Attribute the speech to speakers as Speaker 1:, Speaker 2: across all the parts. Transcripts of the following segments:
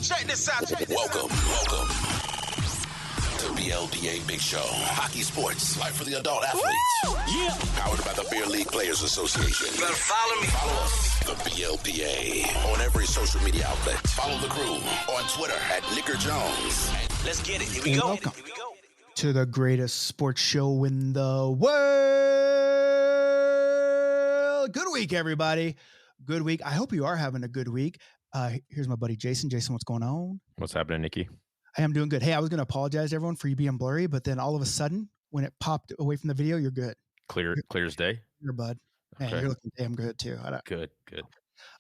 Speaker 1: Check this out.
Speaker 2: Welcome to BLPA Big Show. Hockey sports, life for the adult athletes.
Speaker 1: Yeah.
Speaker 2: Powered by the Beer League Players Association.
Speaker 1: You better follow me.
Speaker 2: Follow us, the BLPA, on every social media outlet. Follow the crew on Twitter at Nicker Jones.
Speaker 1: Let's get it. Here we go.
Speaker 3: Welcome to the greatest sports show in the world. Good week, everybody. Good week. I hope you are having a good week. Here's my buddy Jason. Jason, what's going on?
Speaker 4: What's happening, Nikki?
Speaker 3: I am doing good. Hey, I was going to apologize to everyone for you being blurry, but then all of a sudden, when it popped away from the video, you're good.
Speaker 4: Clear as day?
Speaker 3: You're bud. Man,
Speaker 4: Okay.
Speaker 3: you're looking damn good too.
Speaker 4: Good.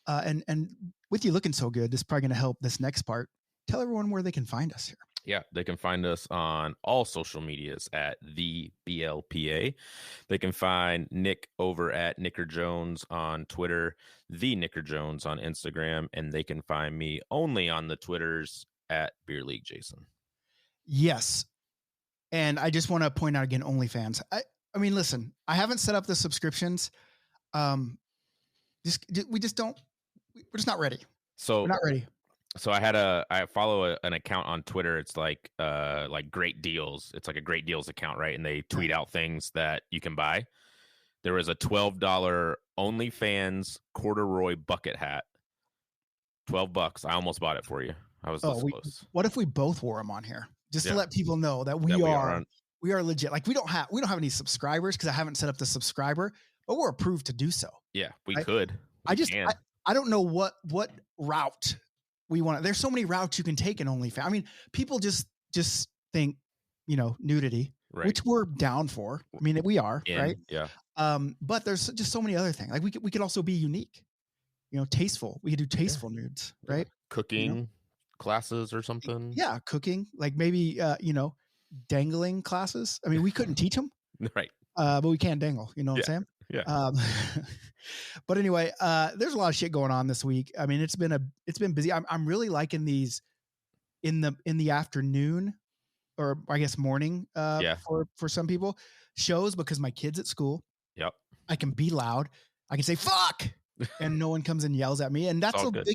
Speaker 3: And with you looking so good, this is probably going to help this next part. Tell everyone where they can find us here.
Speaker 4: Yeah, they can find us on all social medias at the BLPA. They can find Nick over at Nicker Jones on Twitter, the Nicker Jones on Instagram, and they can find me only on the Twitters at Beer League Jason.
Speaker 3: Yes. And I just want to point out again, OnlyFans. I mean, listen, I haven't set up the subscriptions. We're just not ready.
Speaker 4: So
Speaker 3: We're not ready.
Speaker 4: So I follow an account on Twitter. It's like Great Deals. It's like a Great Deals account, right? And they tweet out things that you can buy. There was a $12 OnlyFans corduroy bucket hat. $12. I almost bought it for you. I was this close.
Speaker 3: What if we both wore them on here? Just to
Speaker 4: Yeah.
Speaker 3: let people know that we are legit. Like we don't have any subscribers because I haven't set up the subscriber, but we're approved to do so.
Speaker 4: Yeah, we could.
Speaker 3: I don't know what route we want. There's so many routes you can take in OnlyFans. I mean, people just think, nudity,
Speaker 4: Right.
Speaker 3: which we're down for. I mean, we are, right?
Speaker 4: Yeah.
Speaker 3: But there's just so many other things. Like we could also be unique, tasteful. We could do tasteful nudes, right?
Speaker 4: Cooking classes or something.
Speaker 3: Yeah, cooking, like maybe dangling classes. I mean, we couldn't teach them,
Speaker 4: Right.
Speaker 3: but we can dangle. You know what I'm saying?
Speaker 4: Yeah.
Speaker 3: But anyway, there's a lot of shit going on this week. I mean, it's been busy. I'm really liking these in the afternoon, or I guess morning. For some people, shows because my kid's at school.
Speaker 4: Yep.
Speaker 3: I can be loud. I can say "fuck," and no one comes and yells at me. And that's
Speaker 4: all
Speaker 3: a
Speaker 4: good.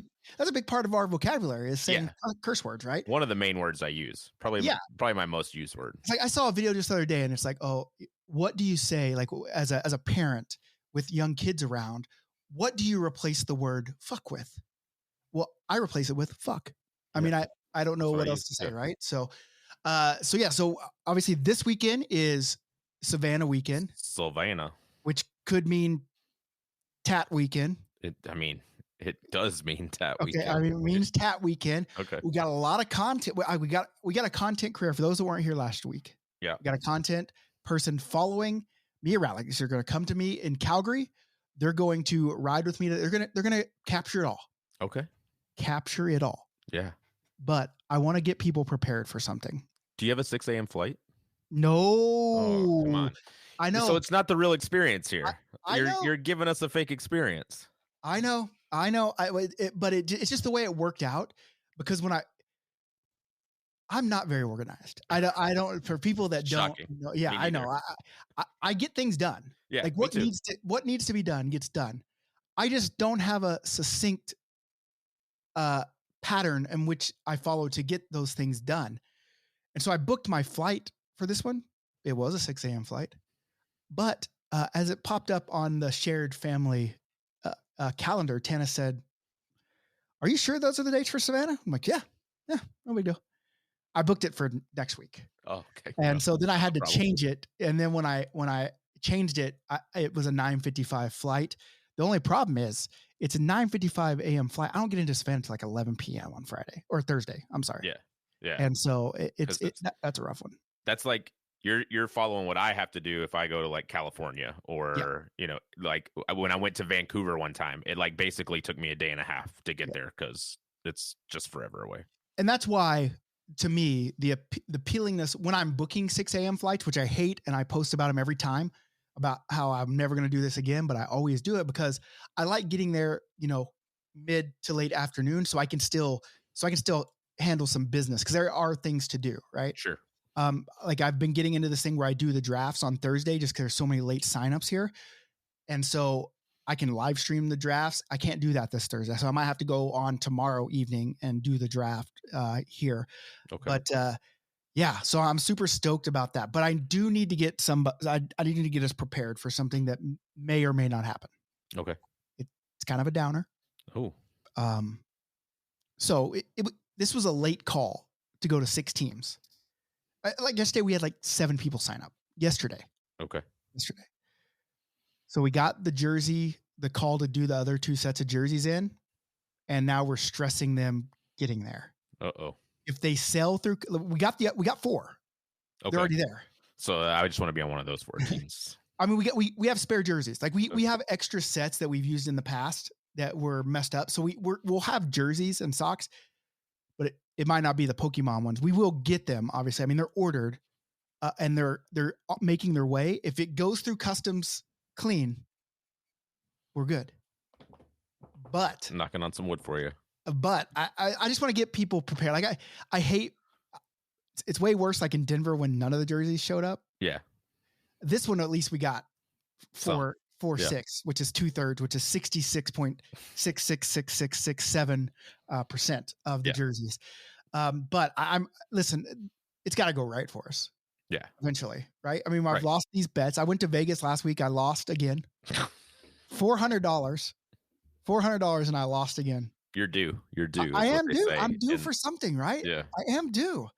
Speaker 3: big part of our vocabulary is saying curse words, right?
Speaker 4: One of the main words I use. Probably my most used word.
Speaker 3: It's like I saw a video just the other day, and it's like, oh, what do you say? Like as a parent with young kids around, what do you replace the word "fuck" with? Well, I replace it with "fuck." I mean, I don't know what else to say, right? So obviously this weekend is Savannah weekend,
Speaker 4: Savannah,
Speaker 3: which could mean Tat weekend.
Speaker 4: It does mean Tat weekend.
Speaker 3: Okay, I mean, it means Tat weekend.
Speaker 4: Okay.
Speaker 3: We got a lot of content. We got a content creator for those that weren't here last week.
Speaker 4: Yeah.
Speaker 3: We got a content person following me around. Like they're going to come to me in Calgary. They're going to ride with me. They're going to capture it all.
Speaker 4: Okay.
Speaker 3: Capture it all.
Speaker 4: Yeah.
Speaker 3: But I want to get people prepared for something.
Speaker 4: Do you have a 6 a.m. flight?
Speaker 3: No.
Speaker 4: Oh, come on.
Speaker 3: I know.
Speaker 4: So it's not the real experience here.
Speaker 3: I know.
Speaker 4: You're giving us a fake experience.
Speaker 3: I know. But it's just the way it worked out because when I'm not very organized. I don't for people that don't
Speaker 4: Shocking.
Speaker 3: know. Yeah, I know. I get things done.
Speaker 4: Yeah.
Speaker 3: Like
Speaker 4: me too.
Speaker 3: what needs to be done gets done. I just don't have a succinct pattern in which I follow to get those things done. And so I booked my flight for this one. It was a 6 a.m. flight, but as it popped up on the shared family calendar, Tana said, "Are you sure those are the dates for Savannah?" I'm like, "Yeah, no big deal." I booked it for next week.
Speaker 4: Oh, okay.
Speaker 3: And so then I had to
Speaker 4: problem.
Speaker 3: change it. And then when I changed it, it was a 9:55 flight. The only problem is it's a 9:55 a.m. flight. I don't get into Savannah until like 11 p.m. on Friday or Thursday. I'm sorry.
Speaker 4: Yeah. Yeah.
Speaker 3: And so that's a rough one.
Speaker 4: That's like you're following what I have to do if I go to like California or like when I went to Vancouver one time, it like basically took me a day and a half to get there because it's just forever away.
Speaker 3: And that's why, to me, the appealingness when I'm booking 6 a.m. flights, which I hate, and I post about them every time about how I'm never going to do this again, but I always do it because I like getting there, mid to late afternoon, so I can still handle some business because there are things to do, right?
Speaker 4: Sure.
Speaker 3: Like I've been getting into this thing where I do the drafts on Thursday just because there's so many late signups here. And so I can live stream the drafts. I can't do that this Thursday, so I might have to go on tomorrow evening and do the draft here.
Speaker 4: Okay.
Speaker 3: But yeah, so I'm super stoked about that. But I do need to get I need to get us prepared for something that may or may not happen.
Speaker 4: Okay.
Speaker 3: It's kind of a downer.
Speaker 4: Oh.
Speaker 3: So this was a late call to go to 6 teams. Like yesterday, we had like 7 people sign up. Yesterday. So we got the call to do the other 2 sets of jerseys in, and now we're stressing them getting there.
Speaker 4: Uh-oh.
Speaker 3: If they sell through, we got 4.
Speaker 4: Okay.
Speaker 3: They're already there.
Speaker 4: So I just want to be on one of those 4 teams.
Speaker 3: I mean, we have spare jerseys. Like we have extra sets that we've used in the past that were messed up. So we'll have jerseys and socks, but it might not be the Pokemon ones. We will get them, obviously. I mean, they're ordered and they're making their way. If it goes through customs clean, we're good. But
Speaker 4: I'm knocking on some wood for you.
Speaker 3: But I just want to get people prepared. Like I hate, it's way worse like in Denver when none of the jerseys showed up.
Speaker 4: Yeah.
Speaker 3: This one, at least we got 4,
Speaker 4: Yeah.
Speaker 3: 6, which is 2/3, which is 66.666667% of the jerseys. But listen, it's got to go right for us.
Speaker 4: Yeah.
Speaker 3: Eventually. Right. I mean, I've lost these bets. I went to Vegas last week. I lost again. $400 and I lost again.
Speaker 4: You're due.
Speaker 3: I am due. I'm due for something, right?
Speaker 4: Yeah.
Speaker 3: I am due.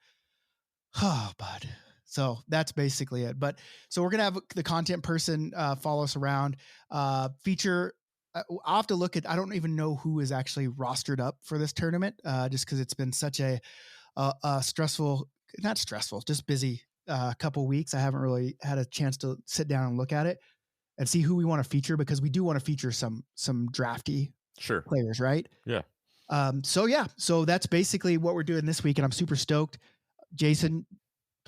Speaker 3: Oh, bud. So that's basically it. But so we're going to have the content person follow us around, feature. I'll have to look at, I don't even know who is actually rostered up for this tournament, just because it's been such a stressful, not stressful, just busy couple weeks. I haven't really had a chance to sit down and look at it and see who we want to feature, because we do want to feature some drafty players, right?
Speaker 4: Yeah.
Speaker 3: So that's basically what we're doing this week, and I'm super stoked. Jason,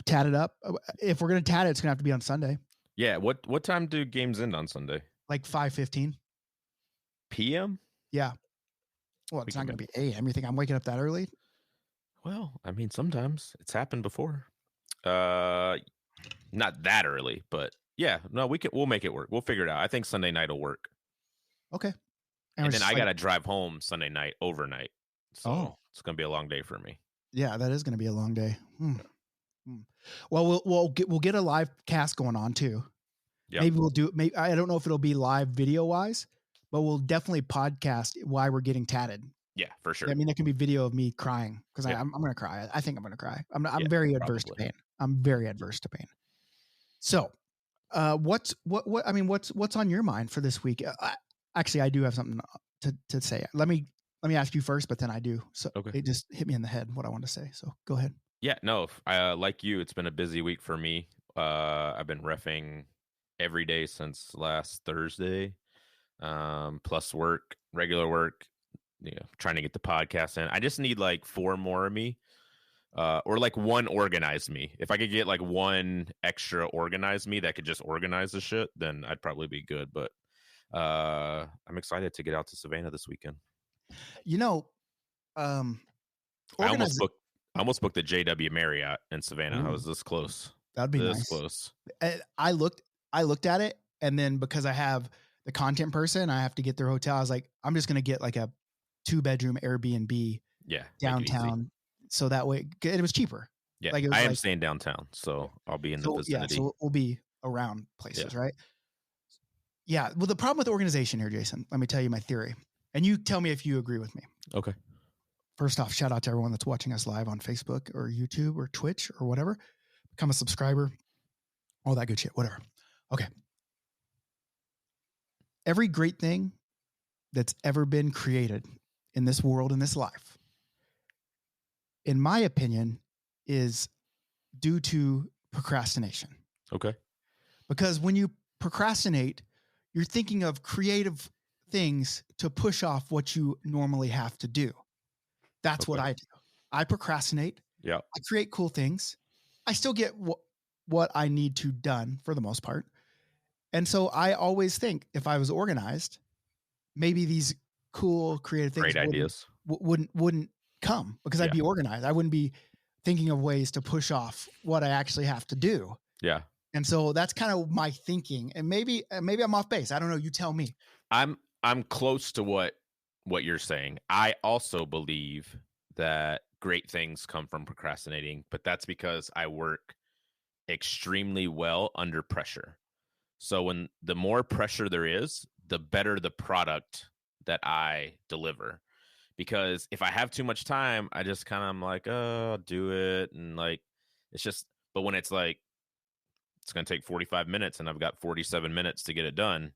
Speaker 3: tat it up. If we're gonna tat it, it's gonna have to be on Sunday.
Speaker 4: Yeah. What time do games end on Sunday?
Speaker 3: Like 5:15
Speaker 4: p.m.
Speaker 3: Yeah. Well, it's not gonna be a.m. You think I'm waking up that early?
Speaker 4: Well, I mean, sometimes it's happened before. Not that early, but yeah. No, we'll make it work. We'll figure it out. I think Sunday night will work.
Speaker 3: Okay.
Speaker 4: And then I gotta drive home Sunday night overnight. So it's gonna be a long day for me.
Speaker 3: Yeah, that is gonna be a long day. Well, we'll get a live cast going on too.
Speaker 4: Yep.
Speaker 3: Maybe we'll do. Maybe I don't know if it'll be live video wise, but we'll definitely podcast why we're getting tatted.
Speaker 4: Yeah, for sure.
Speaker 3: I mean, there can be video of me crying because I'm gonna cry. I think I'm gonna cry. I'm very adverse to pain. I'm very adverse to pain. So, what's on your mind for this week? Actually, I do have something to say. Let me ask you first, but then I do. So it just hit me in the head what I want to say. So go ahead.
Speaker 4: Yeah, no, like you, it's been a busy week for me. I've been reffing every day since last Thursday, plus work, regular work, trying to get the podcast in. I just need like 4 more of me, or like 1 organized me. If I could get like 1 extra organized me that could just organize the shit, then I'd probably be good. But I'm excited to get out to Savannah this weekend.
Speaker 3: I
Speaker 4: almost booked the JW Marriott in Savannah. I was this close.
Speaker 3: That'd be nice.
Speaker 4: Close.
Speaker 3: I looked at it, and then because I have the content person, I have to get their hotel. I was like, I'm just gonna get like a 2-bedroom Airbnb.
Speaker 4: Yeah,
Speaker 3: downtown, so that way it was cheaper.
Speaker 4: Yeah, I am staying downtown, so I'll be in the vicinity.
Speaker 3: Yeah, so we'll be around places, right? Yeah. Well, the problem with organization here, Jason, let me tell you my theory, and you tell me if you agree with me.
Speaker 4: Okay.
Speaker 3: First off, shout out to everyone that's watching us live on Facebook or YouTube or Twitch or whatever. Become a subscriber, all that good shit, whatever. Okay. Every great thing that's ever been created in this world, in this life, in my opinion, is due to procrastination.
Speaker 4: Okay.
Speaker 3: Because when you procrastinate, you're thinking of creative things to push off what you normally have to do. That's what I do. I procrastinate.
Speaker 4: Yeah.
Speaker 3: I create cool things. I still get what I need to done for the most part. And so I always think if I was organized, maybe these cool creative things wouldn't come because I'd be organized. I wouldn't be thinking of ways to push off what I actually have to do.
Speaker 4: Yeah.
Speaker 3: And so that's kind of my thinking. And maybe I'm off base. I don't know. You tell me.
Speaker 4: I'm close to what you're saying. I also believe that great things come from procrastinating, but that's because I work extremely well under pressure. So when the more pressure there is, the better the product that I deliver. Because if I have too much time, I just kind of am like, oh, I'll do it. And like, it's just, but when it's like, it's going to take 45 minutes and I've got 47 minutes to get it done,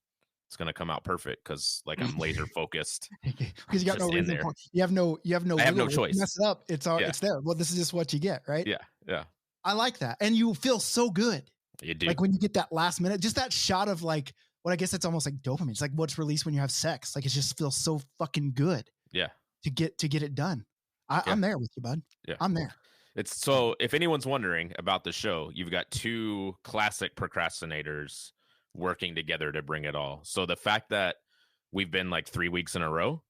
Speaker 4: it's going to come out perfect because like I'm laser focused.
Speaker 3: Because you got no
Speaker 4: just in
Speaker 3: reason.
Speaker 4: there.
Speaker 3: You have no
Speaker 4: I have no
Speaker 3: wiggle room.
Speaker 4: choice.
Speaker 3: You mess it up. It's all.
Speaker 4: Yeah.
Speaker 3: It's there. Well, this is just what you get, right?
Speaker 4: Yeah. Yeah.
Speaker 3: I like that, and you feel so good.
Speaker 4: You do.
Speaker 3: Like when you get that last minute, just that shot of like, what I guess it's almost like dopamine. It's like what's released when you have sex. Like it just feels so fucking good
Speaker 4: Yeah.
Speaker 3: to get it done. I'm there with you, bud.
Speaker 4: Yeah.
Speaker 3: I'm there.
Speaker 4: It's so if anyone's wondering about the show, you've got two classic procrastinators working together to bring it all. So the fact that we've been like 3 weeks in a row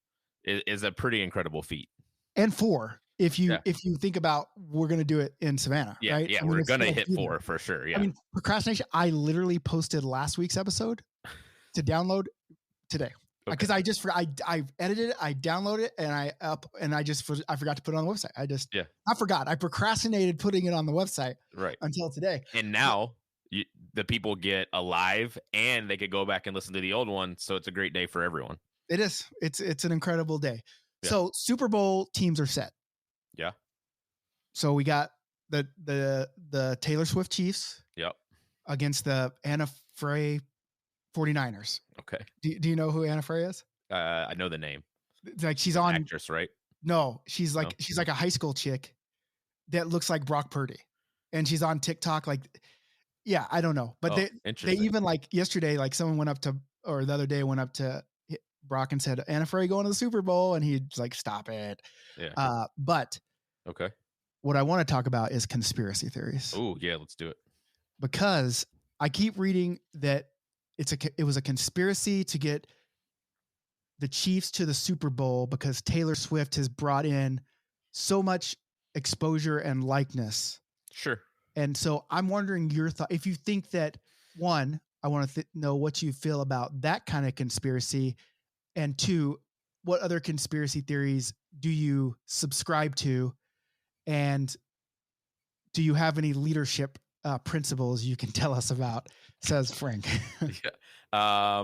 Speaker 4: is a pretty incredible feat.
Speaker 3: And 4, if you
Speaker 4: Yeah.
Speaker 3: think about, we're gonna do it in Savannah,
Speaker 4: Yeah,
Speaker 3: right?
Speaker 4: yeah,
Speaker 3: I mean,
Speaker 4: we're
Speaker 3: it's
Speaker 4: gonna
Speaker 3: like
Speaker 4: hit
Speaker 3: either.
Speaker 4: 4 for sure. Yeah,
Speaker 3: I mean, procrastination. I literally posted last week's episode to download today because I just I edited it, I downloaded it, and I forgot to put it on the website. I forgot. I procrastinated putting it on the website
Speaker 4: right.
Speaker 3: until today.
Speaker 4: And now the people get a live, and they could go back and listen to the old one. So it's a great day for everyone.
Speaker 3: It is. It's an incredible day.
Speaker 4: Yeah.
Speaker 3: So Super Bowl teams are set.
Speaker 4: Yeah.
Speaker 3: So we got the Taylor Swift Chiefs.
Speaker 4: Yep.
Speaker 3: Against the Anna Frey 49ers.
Speaker 4: Okay.
Speaker 3: Do you know who Anna Frey is?
Speaker 4: I know the name.
Speaker 3: It's like she's on
Speaker 4: Actress, right?
Speaker 3: No, she's like
Speaker 4: No?
Speaker 3: she's like a high school chick that looks like Brock Purdy, and she's on TikTok. Like, yeah, I don't know, but they
Speaker 4: interesting.
Speaker 3: even like yesterday, like someone went up to, or the other day went up to Brock and said, Anna Frey going to the Super Bowl, and he's like, stop it.
Speaker 4: Yeah.
Speaker 3: But
Speaker 4: Okay.
Speaker 3: what I want to talk about is conspiracy theories.
Speaker 4: Oh yeah, let's do it.
Speaker 3: Because I keep reading that it was a conspiracy to get the Chiefs to the Super Bowl because Taylor Swift has brought in so much exposure and likeness.
Speaker 4: Sure.
Speaker 3: And so I'm wondering your thought. If you think that, one, I want to know what you feel about that kind of conspiracy. And 2, what other conspiracy theories do you subscribe to? And do you have any leadership principles you can tell us about, says Frank.
Speaker 4: Yeah.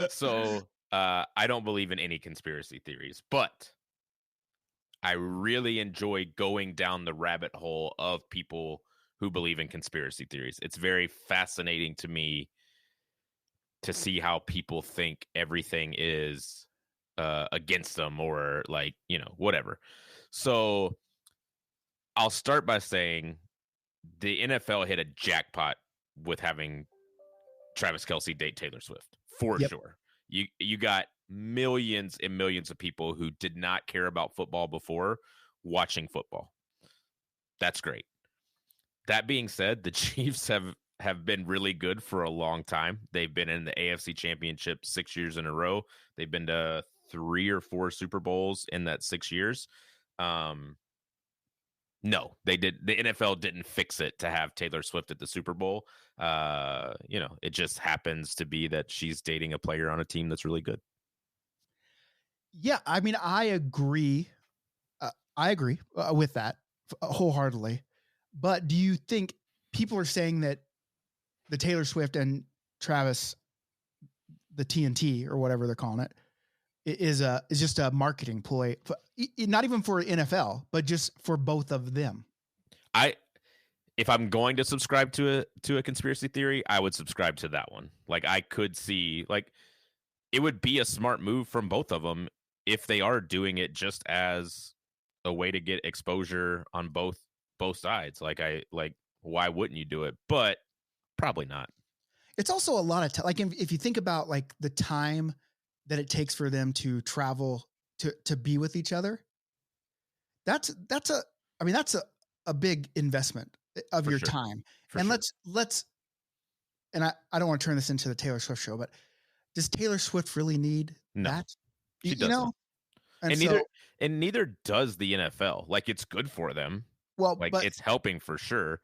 Speaker 4: So I don't believe in any conspiracy theories, but I really enjoy going down the rabbit hole of people who believe in conspiracy theories. It's very fascinating to me to see how people think everything is against them or like, whatever. So I'll start by saying the NFL hit a jackpot with having Travis Kelce date Taylor Swift for sure. You got millions and millions of people who did not care about football before watching football. That's great. That being said, the Chiefs have been really good for a long time. They've been in the AFC Championship 6 years in a row. They've been to 3 or 4 Super Bowls in that 6 years. No, they did. The NFL didn't fix it to have Taylor Swift at the Super Bowl. It just happens to be that she's dating a player on a team that's really good.
Speaker 3: Yeah, I mean, I agree. With that wholeheartedly. But do you think people are saying that the Taylor Swift and Travis, the TNT or whatever they're calling it, is just a marketing ploy, not even for NFL, but just for both of them?
Speaker 4: If I'm going to subscribe to a conspiracy theory, I would subscribe to that one. Like I could see, like it would be a smart move from both of them if they are doing it just as a way to get exposure on both sides. Why wouldn't you do it? But probably not. It's
Speaker 3: also a lot of time. Like if you think about like the time that it takes for them to travel to be with each other, that's a big investment of your time. And let's and I don't want to turn this into the Taylor Swift show, but does Taylor Swift really need that?
Speaker 4: She doesn't. And neither does the NFL. Like it's good for them.
Speaker 3: Well,
Speaker 4: but it's helping for sure.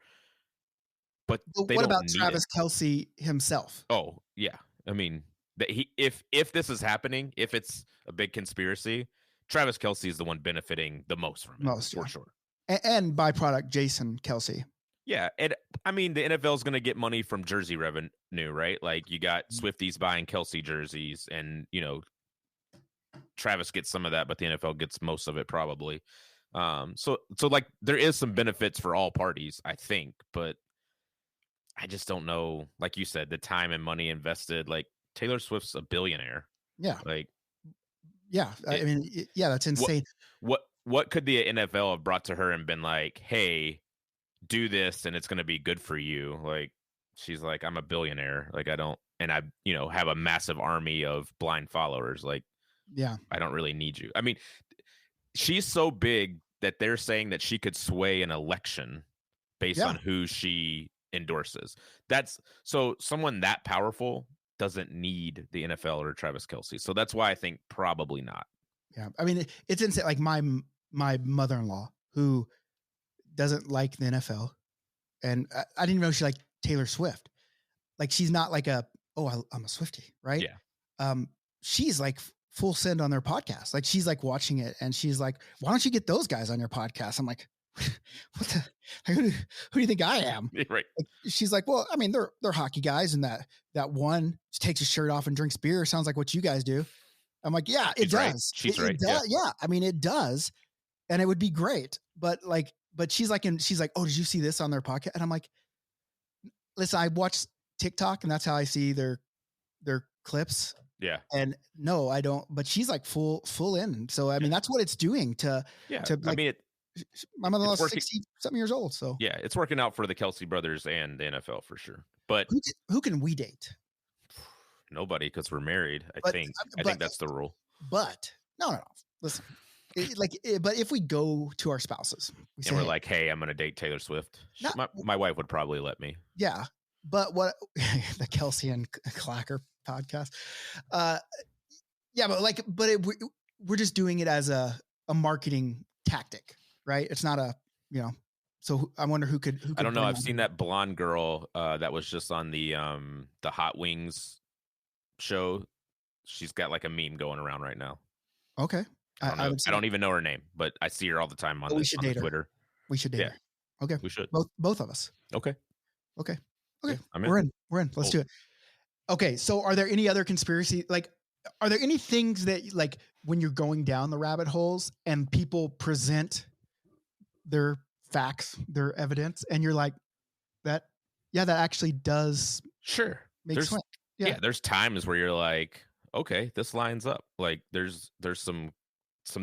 Speaker 4: But
Speaker 3: what about Travis Kelce himself?
Speaker 4: Oh, yeah. I mean, that if this is happening, if it's a big conspiracy, Travis Kelce is the one benefiting the most from it, for sure.
Speaker 3: And byproduct Jason Kelce.
Speaker 4: Yeah, and I mean the NFL is going to get money from jersey revenue, right? Like you got Swifties buying Kelce jerseys, and Travis gets some of that, but the NFL gets most of it probably. So like there is some benefits for all parties, I think, but I just don't know. Like you said, the time and money invested. Like Taylor Swift's a billionaire.
Speaker 3: Yeah.
Speaker 4: Like.
Speaker 3: Yeah, I mean, yeah, that's insane.
Speaker 4: What could the NFL have brought to her and been like, hey, do this and it's going to be good for you? Like, she's like, I'm a billionaire. Like, I don't, and I, have a massive army of blind followers. Like,
Speaker 3: yeah,
Speaker 4: I don't really need you. I mean, she's so big that they're saying that she could sway an election based on who she endorses. That's so someone that powerful doesn't need the NFL or Travis Kelce. So that's why I think probably not.
Speaker 3: Yeah. I mean, it's insane. Like my mother-in-law who doesn't like the NFL, and I didn't even know she liked Taylor Swift. Like she's not like I'm a Swiftie, right?
Speaker 4: Yeah.
Speaker 3: She's like full send on their podcast. Like she's like watching it and she's like, why don't you get those guys on your podcast? I'm like, what the, who do you think I am?
Speaker 4: Right.
Speaker 3: Like, she's like, well, I mean, they're hockey guys, and that one takes his shirt off and drinks beer. Sounds like what you guys do. I'm like, yeah, it does.
Speaker 4: Right. She's right.
Speaker 3: It does. Yeah. I mean, it does. And it would be great. But she's like, oh, did you see this on their podcast? And I'm like, listen, I watch TikTok and that's how I see their clips.
Speaker 4: Yeah.
Speaker 3: And no, I don't, but she's like full in. So, I mean, that's what it's doing to like,
Speaker 4: I mean,
Speaker 3: my mother-in-law's 60-something years old. So
Speaker 4: yeah, it's working out for the Kelce brothers and the NFL for sure. But
Speaker 3: who can we date?
Speaker 4: Nobody, because we're married. I think that's the rule.
Speaker 3: But no. Listen, but if we go to our spouses,
Speaker 4: we're like, hey, I'm going to date Taylor Swift. My wife would probably let me.
Speaker 3: Yeah, but what the Kelce and Clacker podcast? Yeah, but we're just doing it as a marketing tactic. Right. It's not so I wonder who could
Speaker 4: I don't know. I've seen that blonde girl that was just on the Hot Wings show. She's got like a meme going around right now.
Speaker 3: Okay.
Speaker 4: I don't even know her name, but I see her all the time on Twitter.
Speaker 3: We should date her. Okay.
Speaker 4: We should.
Speaker 3: Both of us.
Speaker 4: Okay.
Speaker 3: Yeah, we're in. Let's do it. Okay. So are there any other conspiracy, are there any things that like when you're going down the rabbit holes and people present their facts, their evidence, and you're like, that actually does make sense.
Speaker 4: Yeah, there's times where you're like, okay, this lines up. Like there's some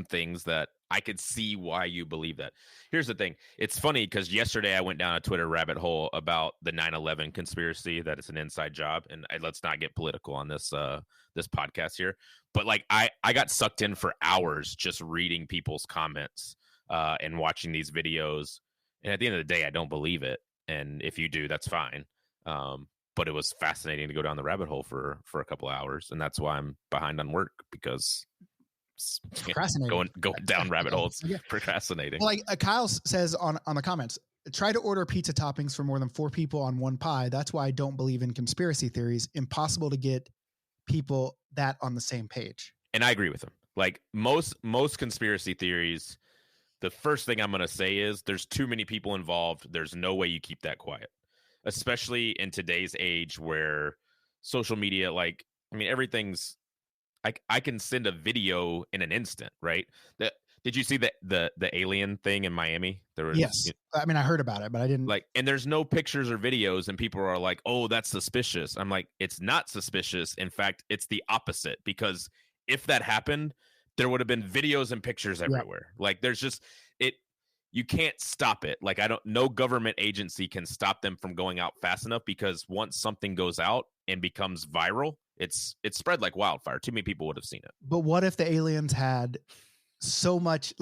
Speaker 4: things that I could see why you believe that. Here's the thing. It's funny because yesterday I went down a Twitter rabbit hole about the 9/11 conspiracy, that it's an inside job. And let's not get political on this podcast here. But like I got sucked in for hours just reading people's comments and watching these videos. And at the end of the day, I don't believe it. And if you do, that's fine. But it was fascinating to go down the rabbit hole for a couple of hours. And that's why I'm behind on work, because
Speaker 3: procrastinating.
Speaker 4: Going down rabbit holes, procrastinating.
Speaker 3: Well, like Kyle says on the comments, try to order pizza toppings for more than 4 people on one pie. That's why I don't believe in conspiracy theories. Impossible to get people that on the same page. And
Speaker 4: I agree with him. Like most conspiracy theories, the first thing I'm going to say is there's too many people involved. There's no way you keep that quiet, especially in today's age where social media, everything's I can send a video in an instant, right? Did you see the alien thing in Miami? There was,
Speaker 3: yes. I mean, I heard about it, but I didn't
Speaker 4: and there's no pictures or videos, and people are like, oh, that's suspicious. I'm like, it's not suspicious. In fact, it's the opposite, because if that happened, there would have been videos and pictures everywhere. Yeah. Like there's just you can't stop it. Like no government agency can stop them from going out fast enough, because once something goes out and becomes viral, it's spread like wildfire. Too many people would have seen it.
Speaker 3: But what if the aliens had so much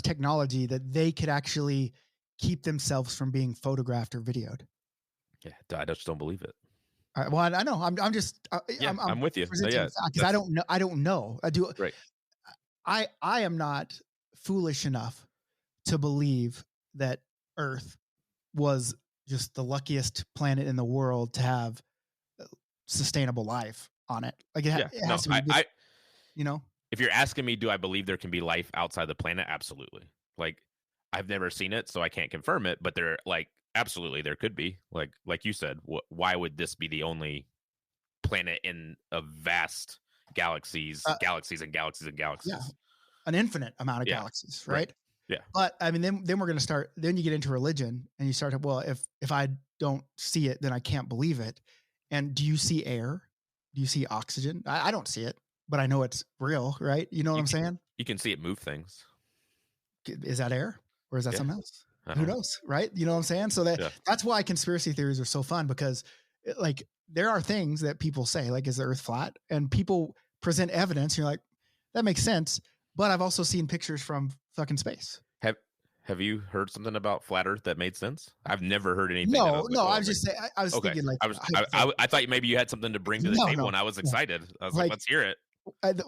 Speaker 3: technology that they could actually keep themselves from being photographed or videoed?
Speaker 4: Yeah, I just don't believe it.
Speaker 3: Well, I know. I'm just.
Speaker 4: I'm with you.
Speaker 3: Because I don't know. I don't know. I do.
Speaker 4: Right.
Speaker 3: I am not foolish enough to believe that Earth was just the luckiest planet in the world to have sustainable life. on it. Like it
Speaker 4: No,
Speaker 3: has to be,
Speaker 4: I
Speaker 3: you know.
Speaker 4: if you're asking me, do I believe there can be life outside the planet? Absolutely. Like, I've never seen it, so I can't confirm it. But there, like, absolutely, there could be. Like you said, why would this be the only planet in a vast galaxies, galaxies and galaxies and galaxies?
Speaker 3: Yeah, an infinite amount of
Speaker 4: Yeah.
Speaker 3: galaxies, right?
Speaker 4: Yeah.
Speaker 3: But I mean, then we're going to start. Then you get into religion, and you start. Well, if I don't see it, then I can't believe it. And do you see air? Do you see oxygen? I don't see it, but I know it's real, right? You know what I'm saying?
Speaker 4: You can see it move things.
Speaker 3: Is that air or is that
Speaker 4: Yeah.
Speaker 3: something else?
Speaker 4: I
Speaker 3: Who
Speaker 4: don't know.
Speaker 3: knows, right? You know what I'm saying? So that's why conspiracy theories are so fun, because like there are things that people say, like, is the earth flat? And people present evidence. And you're like, that makes sense. But I've also seen pictures from fucking space.
Speaker 4: Have you heard something about flat Earth that made sense? I've never heard anything.
Speaker 3: No,
Speaker 4: that was like,
Speaker 3: I
Speaker 4: oh,
Speaker 3: was just saying, I was
Speaker 4: okay.
Speaker 3: thinking like,
Speaker 4: I thought maybe you had something to bring to the table, and I was excited. I was like, let's hear it.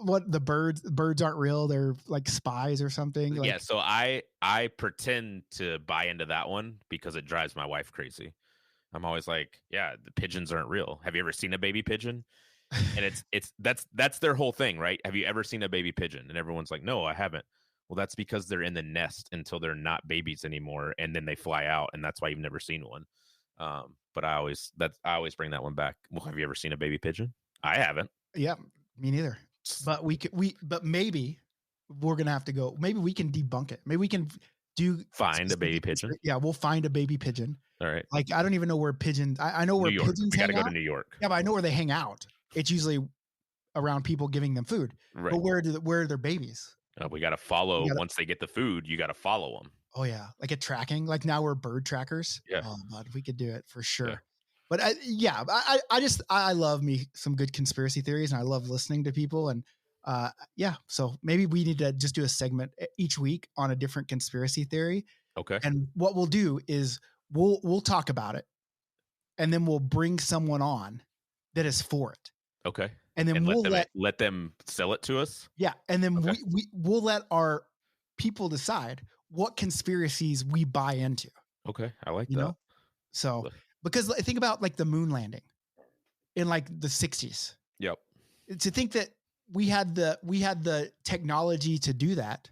Speaker 3: What the birds aren't real? They're like spies or something. Like,
Speaker 4: Yeah, so I pretend to buy into that one because it drives my wife crazy. I'm always like, yeah, the pigeons aren't real. Have you ever seen a baby pigeon? And that's their whole thing, right? Have you ever seen a baby pigeon? And everyone's like, no, I haven't. Well, that's because they're in the nest until they're not babies anymore, and then they fly out, and that's why you've never seen one. But I always bring that one back. Well, have you ever seen a baby pigeon? I haven't.
Speaker 3: Yeah, me neither. But but maybe we're gonna have to go. Maybe we can debunk it. Maybe we can
Speaker 4: find a baby pigeon.
Speaker 3: Yeah, we'll find a baby pigeon.
Speaker 4: All right.
Speaker 3: Like I don't even know where pigeons. I know where pigeons.
Speaker 4: We got to go to New York.
Speaker 3: Yeah, but I know where they hang out. It's usually around people giving them food.
Speaker 4: Right.
Speaker 3: But where are their babies?
Speaker 4: We got to follow. Once they get the food, you got to follow them.
Speaker 3: Oh yeah, like a tracking. Like now we're bird trackers.
Speaker 4: Yeah.
Speaker 3: Oh, bud, we could do it for sure.
Speaker 4: Yeah.
Speaker 3: But I love me some good conspiracy theories, and I love listening to people. And so maybe we need to just do a segment each week on a different conspiracy theory.
Speaker 4: Okay.
Speaker 3: And what we'll do is we'll talk about it, and then we'll bring someone on that is for it.
Speaker 4: Okay.
Speaker 3: And then we'll
Speaker 4: let them sell it to us.
Speaker 3: Yeah. And then we'll let our people decide what conspiracies we buy into.
Speaker 4: Okay. I like that.
Speaker 3: Know? So, because think about like the moon landing in like the 60s.
Speaker 4: Yep.
Speaker 3: To think that we had the technology to do that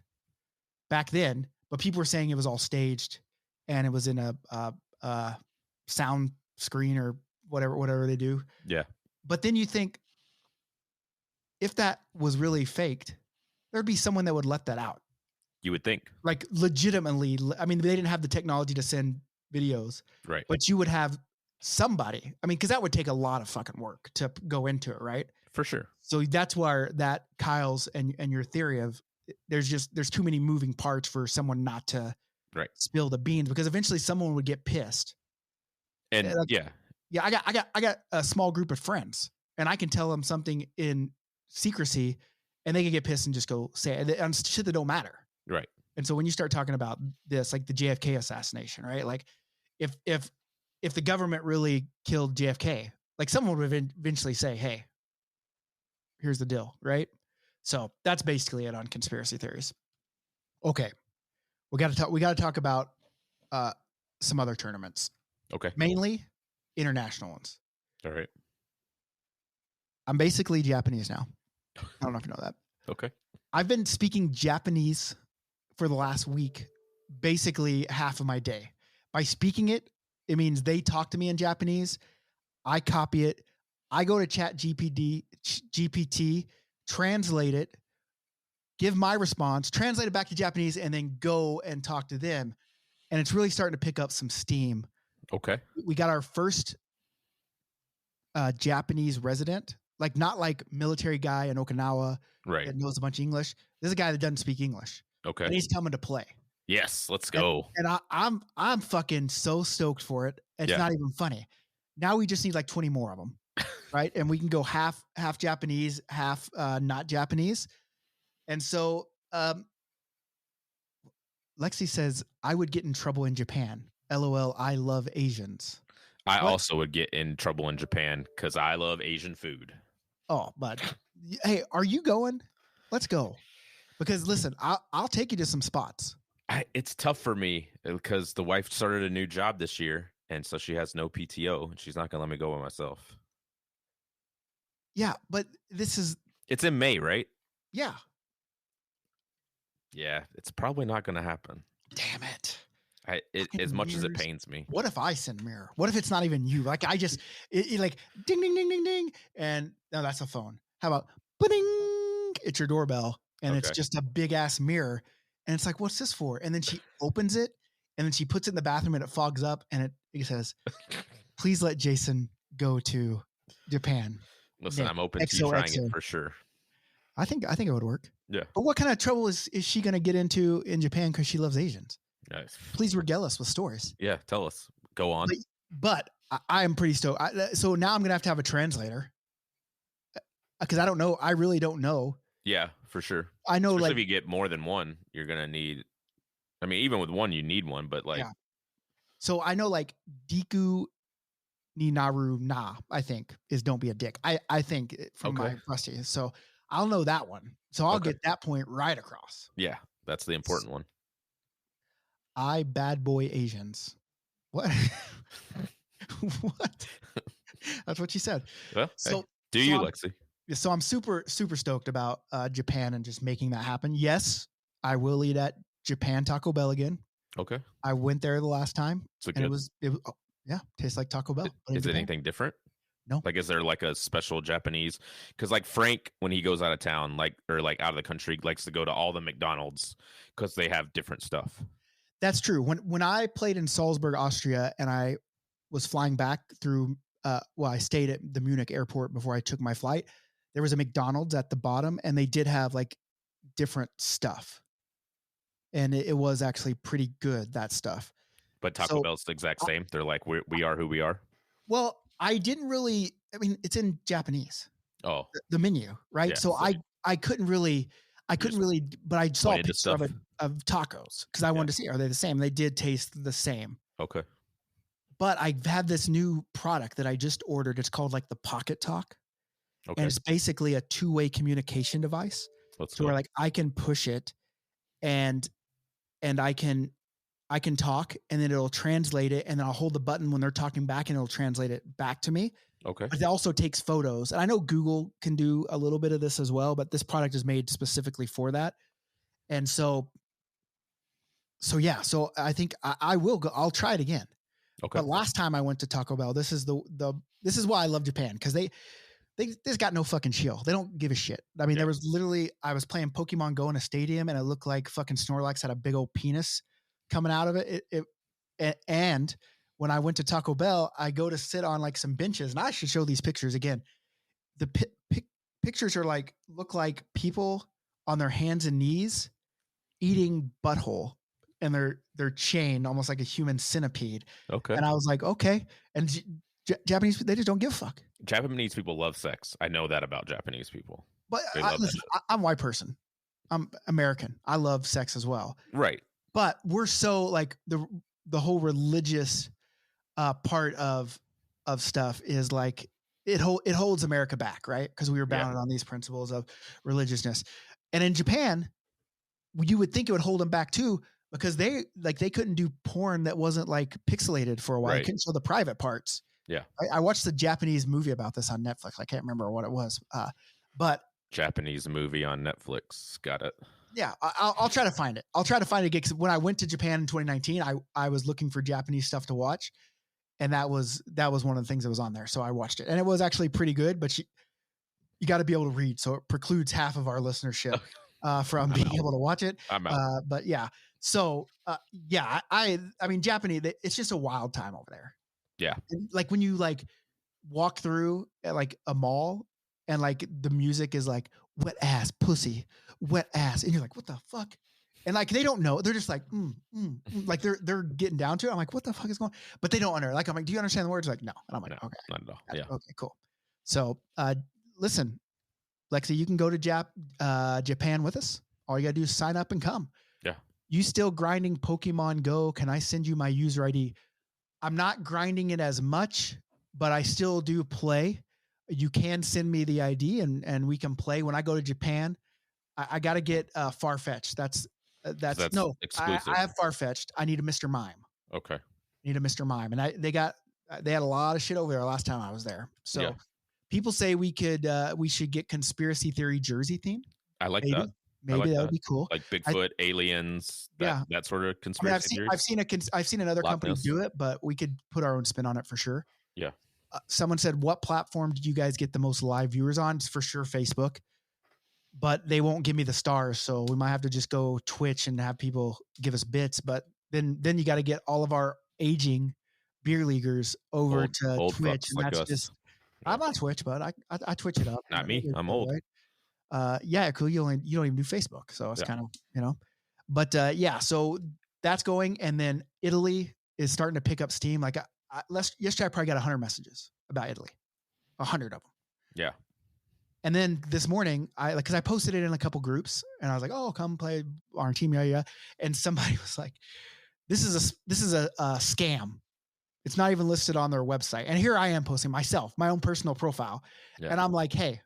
Speaker 3: back then, but people were saying it was all staged and it was in a sound screen or whatever they do.
Speaker 4: Yeah.
Speaker 3: But then you think, if that was really faked, there'd be someone that would let that out.
Speaker 4: You would think. Like
Speaker 3: legitimately. I mean, they didn't have the technology to send videos.
Speaker 4: Right.
Speaker 3: But you would have somebody. I mean, because that would take a lot of fucking work to go into it, right?
Speaker 4: For sure.
Speaker 3: So that's why that Kyle's and your theory of there's too many moving parts for someone not to spill the beans, because eventually someone would get pissed.
Speaker 4: And
Speaker 3: yeah, I got a small group of friends, and I can tell them something in secrecy, and they can get pissed and just go say it on shit that don't matter.
Speaker 4: Right.
Speaker 3: And so when you start talking about this, like the JFK assassination, right? Like if the government really killed JFK, like someone would eventually say, hey, here's the deal, right? So that's basically it on conspiracy theories. Okay. We got to talk about some other tournaments.
Speaker 4: Okay.
Speaker 3: Mainly international ones.
Speaker 4: All right.
Speaker 3: I'm basically Japanese now. I don't know if you know that.
Speaker 4: Okay.
Speaker 3: I've been speaking Japanese for the last week, basically half of my day. By speaking it, it means they talk to me in Japanese. I copy it. I go to GPT, translate it, give my response, translate it back to Japanese, and then go and talk to them. And it's really starting to pick up some steam.
Speaker 4: Okay.
Speaker 3: We got our first Japanese resident, like not like military guy in Okinawa that knows a bunch of English. This is a guy that doesn't speak English.
Speaker 4: Okay.
Speaker 3: And he's coming to play.
Speaker 4: Yes, let's go.
Speaker 3: And I'm fucking so stoked for it. It's not even funny. Now we just need like 20 more of them, right? And we can go half Japanese, half not Japanese. And so Lexi says, I would get in trouble in Japan. LOL, I love Asians.
Speaker 4: I also would get in trouble in Japan because I love Asian food.
Speaker 3: Oh, but hey, are you going? Let's go. Because listen, I'll take you to some spots.
Speaker 4: It's tough for me because the wife started a new job this year, and so she has no PTO, and she's not going to let me go by myself.
Speaker 3: Yeah, but this is
Speaker 4: It's in May, right?
Speaker 3: yeah.
Speaker 4: Yeah, it's probably not going to happen.
Speaker 3: Damn it.
Speaker 4: As much as it
Speaker 3: Mirrors.
Speaker 4: pains me.
Speaker 3: What if I send mirror? What if it's not even you? Like I just it like ding ding ding ding ding, and no, that's a phone. How about ding? It's your doorbell, and it's
Speaker 4: Okay.
Speaker 3: just a big ass mirror, and it's like, what's this for? And then she opens it, and then she puts it in the bathroom, and it fogs up, and it says, "Please let Jason go to Japan."
Speaker 4: Listen,
Speaker 3: Yeah,
Speaker 4: I'm open to you trying
Speaker 3: XOXO.
Speaker 4: it for sure.
Speaker 3: I think it would work.
Speaker 4: Yeah.
Speaker 3: But what kind of trouble is she going to get into in Japan because she loves Asians?
Speaker 4: Nice.
Speaker 3: Please regale us with stories.
Speaker 4: Yeah, tell us. Go on.
Speaker 3: But I am pretty stoked. So now I'm gonna have to have a translator because I don't know. I really don't know.
Speaker 4: Yeah, for sure.
Speaker 3: I know,
Speaker 4: Especially
Speaker 3: like,
Speaker 4: if you get more than one, you're gonna need. I mean, even with one, you need one. But like,
Speaker 3: Yeah. so I know like Diku ni naru na. I think is don't be a dick. I think from
Speaker 4: Okay.
Speaker 3: my rusty. So I'll know that one. So I'll
Speaker 4: Okay.
Speaker 3: get that point right across.
Speaker 4: yeah, that's the important one.
Speaker 3: I bad boy Asians. What? What? That's what she said.
Speaker 4: Well,
Speaker 3: So
Speaker 4: hey, do
Speaker 3: so
Speaker 4: you,
Speaker 3: I'm-
Speaker 4: Lexi?
Speaker 3: Yeah, so I'm super stoked about Japan and just making that happen. Yes, I will eat at Japan Taco Bell again.
Speaker 4: Okay,
Speaker 3: I went there the last time,
Speaker 4: so
Speaker 3: and
Speaker 4: good.
Speaker 3: it was yeah, tastes like Taco Bell. but in
Speaker 4: Is it
Speaker 3: Japan.
Speaker 4: anything different?
Speaker 3: No.
Speaker 4: Like, is there like a special Japanese? Because like Frank, when he goes out of town, like or like out of the country, likes to go to all the McDonald's because they have different stuff.
Speaker 3: That's true. When I played in Salzburg, Austria, and I was flying back through, I stayed at the Munich airport before I took my flight. There was a McDonald's at the bottom, and they did have like different stuff, and it was actually pretty good, that stuff.
Speaker 4: But Taco
Speaker 3: So-
Speaker 4: Bell's the exact same. They're like, we are who we are.
Speaker 3: Well, I didn't really. I mean, it's in Japanese,
Speaker 4: Oh,
Speaker 3: the menu, right?
Speaker 4: Yeah,
Speaker 3: so
Speaker 4: same.
Speaker 3: I couldn't really, but I saw a
Speaker 4: Went into
Speaker 3: picture of
Speaker 4: stuff.
Speaker 3: it of tacos because I wanted to see, are they the same? They did taste the same.
Speaker 4: okay.
Speaker 3: But I've had this new product that I just ordered. It's called like the Pocket Talk,
Speaker 4: Okay.
Speaker 3: and it's basically a two-way communication device.
Speaker 4: Let's
Speaker 3: So
Speaker 4: go.
Speaker 3: where like I can push it, and I can talk, and then it'll translate it, and then I'll hold the button when they're talking back, and it'll translate it back to me.
Speaker 4: Okay.
Speaker 3: But it also takes photos. And I know Google can do a little bit of this as well, but this product is made specifically for that. And so yeah, so I think I will go. I'll try it again.
Speaker 4: Okay.
Speaker 3: But last time I went to Taco Bell, this is this is why I love Japan, because they just got no fucking chill. They don't give a shit. I mean,
Speaker 4: Yeah.
Speaker 3: there was literally, I was playing Pokemon Go in a stadium, and it looked like fucking Snorlax had a big old penis coming out of it. And when I went to Taco Bell, I go to sit on like some benches, and I should show these pictures again. The pictures are like, look like people on their hands and knees eating butthole, and they're chained almost like a human centipede.
Speaker 4: Okay.
Speaker 3: And I was like, okay. And Japanese, they just don't give a fuck.
Speaker 4: Japanese people love sex. I know that about Japanese people.
Speaker 3: But
Speaker 4: They love that
Speaker 3: listen, I'm a white person. I'm American. I love sex as well.
Speaker 4: Right.
Speaker 3: But we're so like the whole religious part of stuff is like it holds America back, right? Because we were
Speaker 4: Yeah.
Speaker 3: bounded on these principles of religiousness. And in Japan, you would think it would hold them back too, because they couldn't do porn that wasn't like pixelated for a while. They
Speaker 4: Right.
Speaker 3: couldn't show the private parts.
Speaker 4: Yeah.
Speaker 3: I watched the Japanese movie about this on Netflix. I can't remember what it was. But
Speaker 4: Japanese movie on Netflix. Got it.
Speaker 3: yeah, I'll try to find it. I'll try to find it again, because when I went to Japan in 2019, I was looking for Japanese stuff to watch, and that was one of the things that was on there. So I watched it, and it was actually pretty good. But you got to be able to read, so it precludes half of our listenership from being able to watch it.
Speaker 4: I'm out.
Speaker 3: But yeah, so yeah, I mean, Japanese, it's just a wild time over there.
Speaker 4: Yeah.
Speaker 3: And like when you like walk through at like a mall, and like the music is like wet ass pussy, wet ass, and you're like, what the fuck? And like they don't know, they're just like like they're getting down to it. I'm like, what the fuck is going on? But they don't understand. Like, I'm like, do you understand the words? Like, no. And I'm like,
Speaker 4: No,
Speaker 3: okay,
Speaker 4: not at all.
Speaker 3: gotcha.
Speaker 4: Yeah.
Speaker 3: Okay, cool. So listen, Lexi, you can go to Japan with us. All you gotta do is sign up and come.
Speaker 4: Yeah.
Speaker 3: You still grinding Pokemon Go? Can I send you my user ID? I'm not grinding it as much, but I still do play. You can send me the ID, and we can play. When I go to Japan, I got to get Farfetch'd. That's no
Speaker 4: exclusive.
Speaker 3: I have Farfetch'd. I need a Mr. Mime.
Speaker 4: Okay.
Speaker 3: Need a Mr. Mime, and they had a lot of shit over there last time I was there. So
Speaker 4: Yeah.
Speaker 3: People say we should get conspiracy theory jersey theme.
Speaker 4: I like
Speaker 3: Maybe.
Speaker 4: that.
Speaker 3: Maybe
Speaker 4: like
Speaker 3: that
Speaker 4: that.
Speaker 3: would be cool.
Speaker 4: Like Bigfoot, aliens, that sort of
Speaker 3: I mean,
Speaker 4: conspiracy theories.
Speaker 3: I've seen another
Speaker 4: Loch
Speaker 3: company
Speaker 4: Ness.
Speaker 3: do it, but we could put our own spin on it for sure.
Speaker 4: Yeah.
Speaker 3: Someone said, what platform did you guys get the most live viewers on? It's for sure Facebook, but they won't give me the stars. So we might have to just go Twitch and have people give us bits. But then you got to get all of our aging beer leaguers over to
Speaker 4: old
Speaker 3: Twitch.
Speaker 4: fucks
Speaker 3: And
Speaker 4: like
Speaker 3: that's
Speaker 4: us.
Speaker 3: just, I'm on Twitch, but I Twitch it up.
Speaker 4: Not me. I'm old.
Speaker 3: Right? Yeah, cool. You don't even do Facebook. So it's kind of, but yeah, so that's going. And then Italy is starting to pick up steam. Like yesterday, I probably got 100 messages about Italy, 100 of them.
Speaker 4: Yeah.
Speaker 3: And then this morning, cause I posted it in a couple groups and I was like, oh, come play our team. Yeah. And somebody was like, this is a scam. It's not even listed on their website. And here I am posting myself, my own personal profile.
Speaker 4: Yeah.
Speaker 3: And I'm like, hey,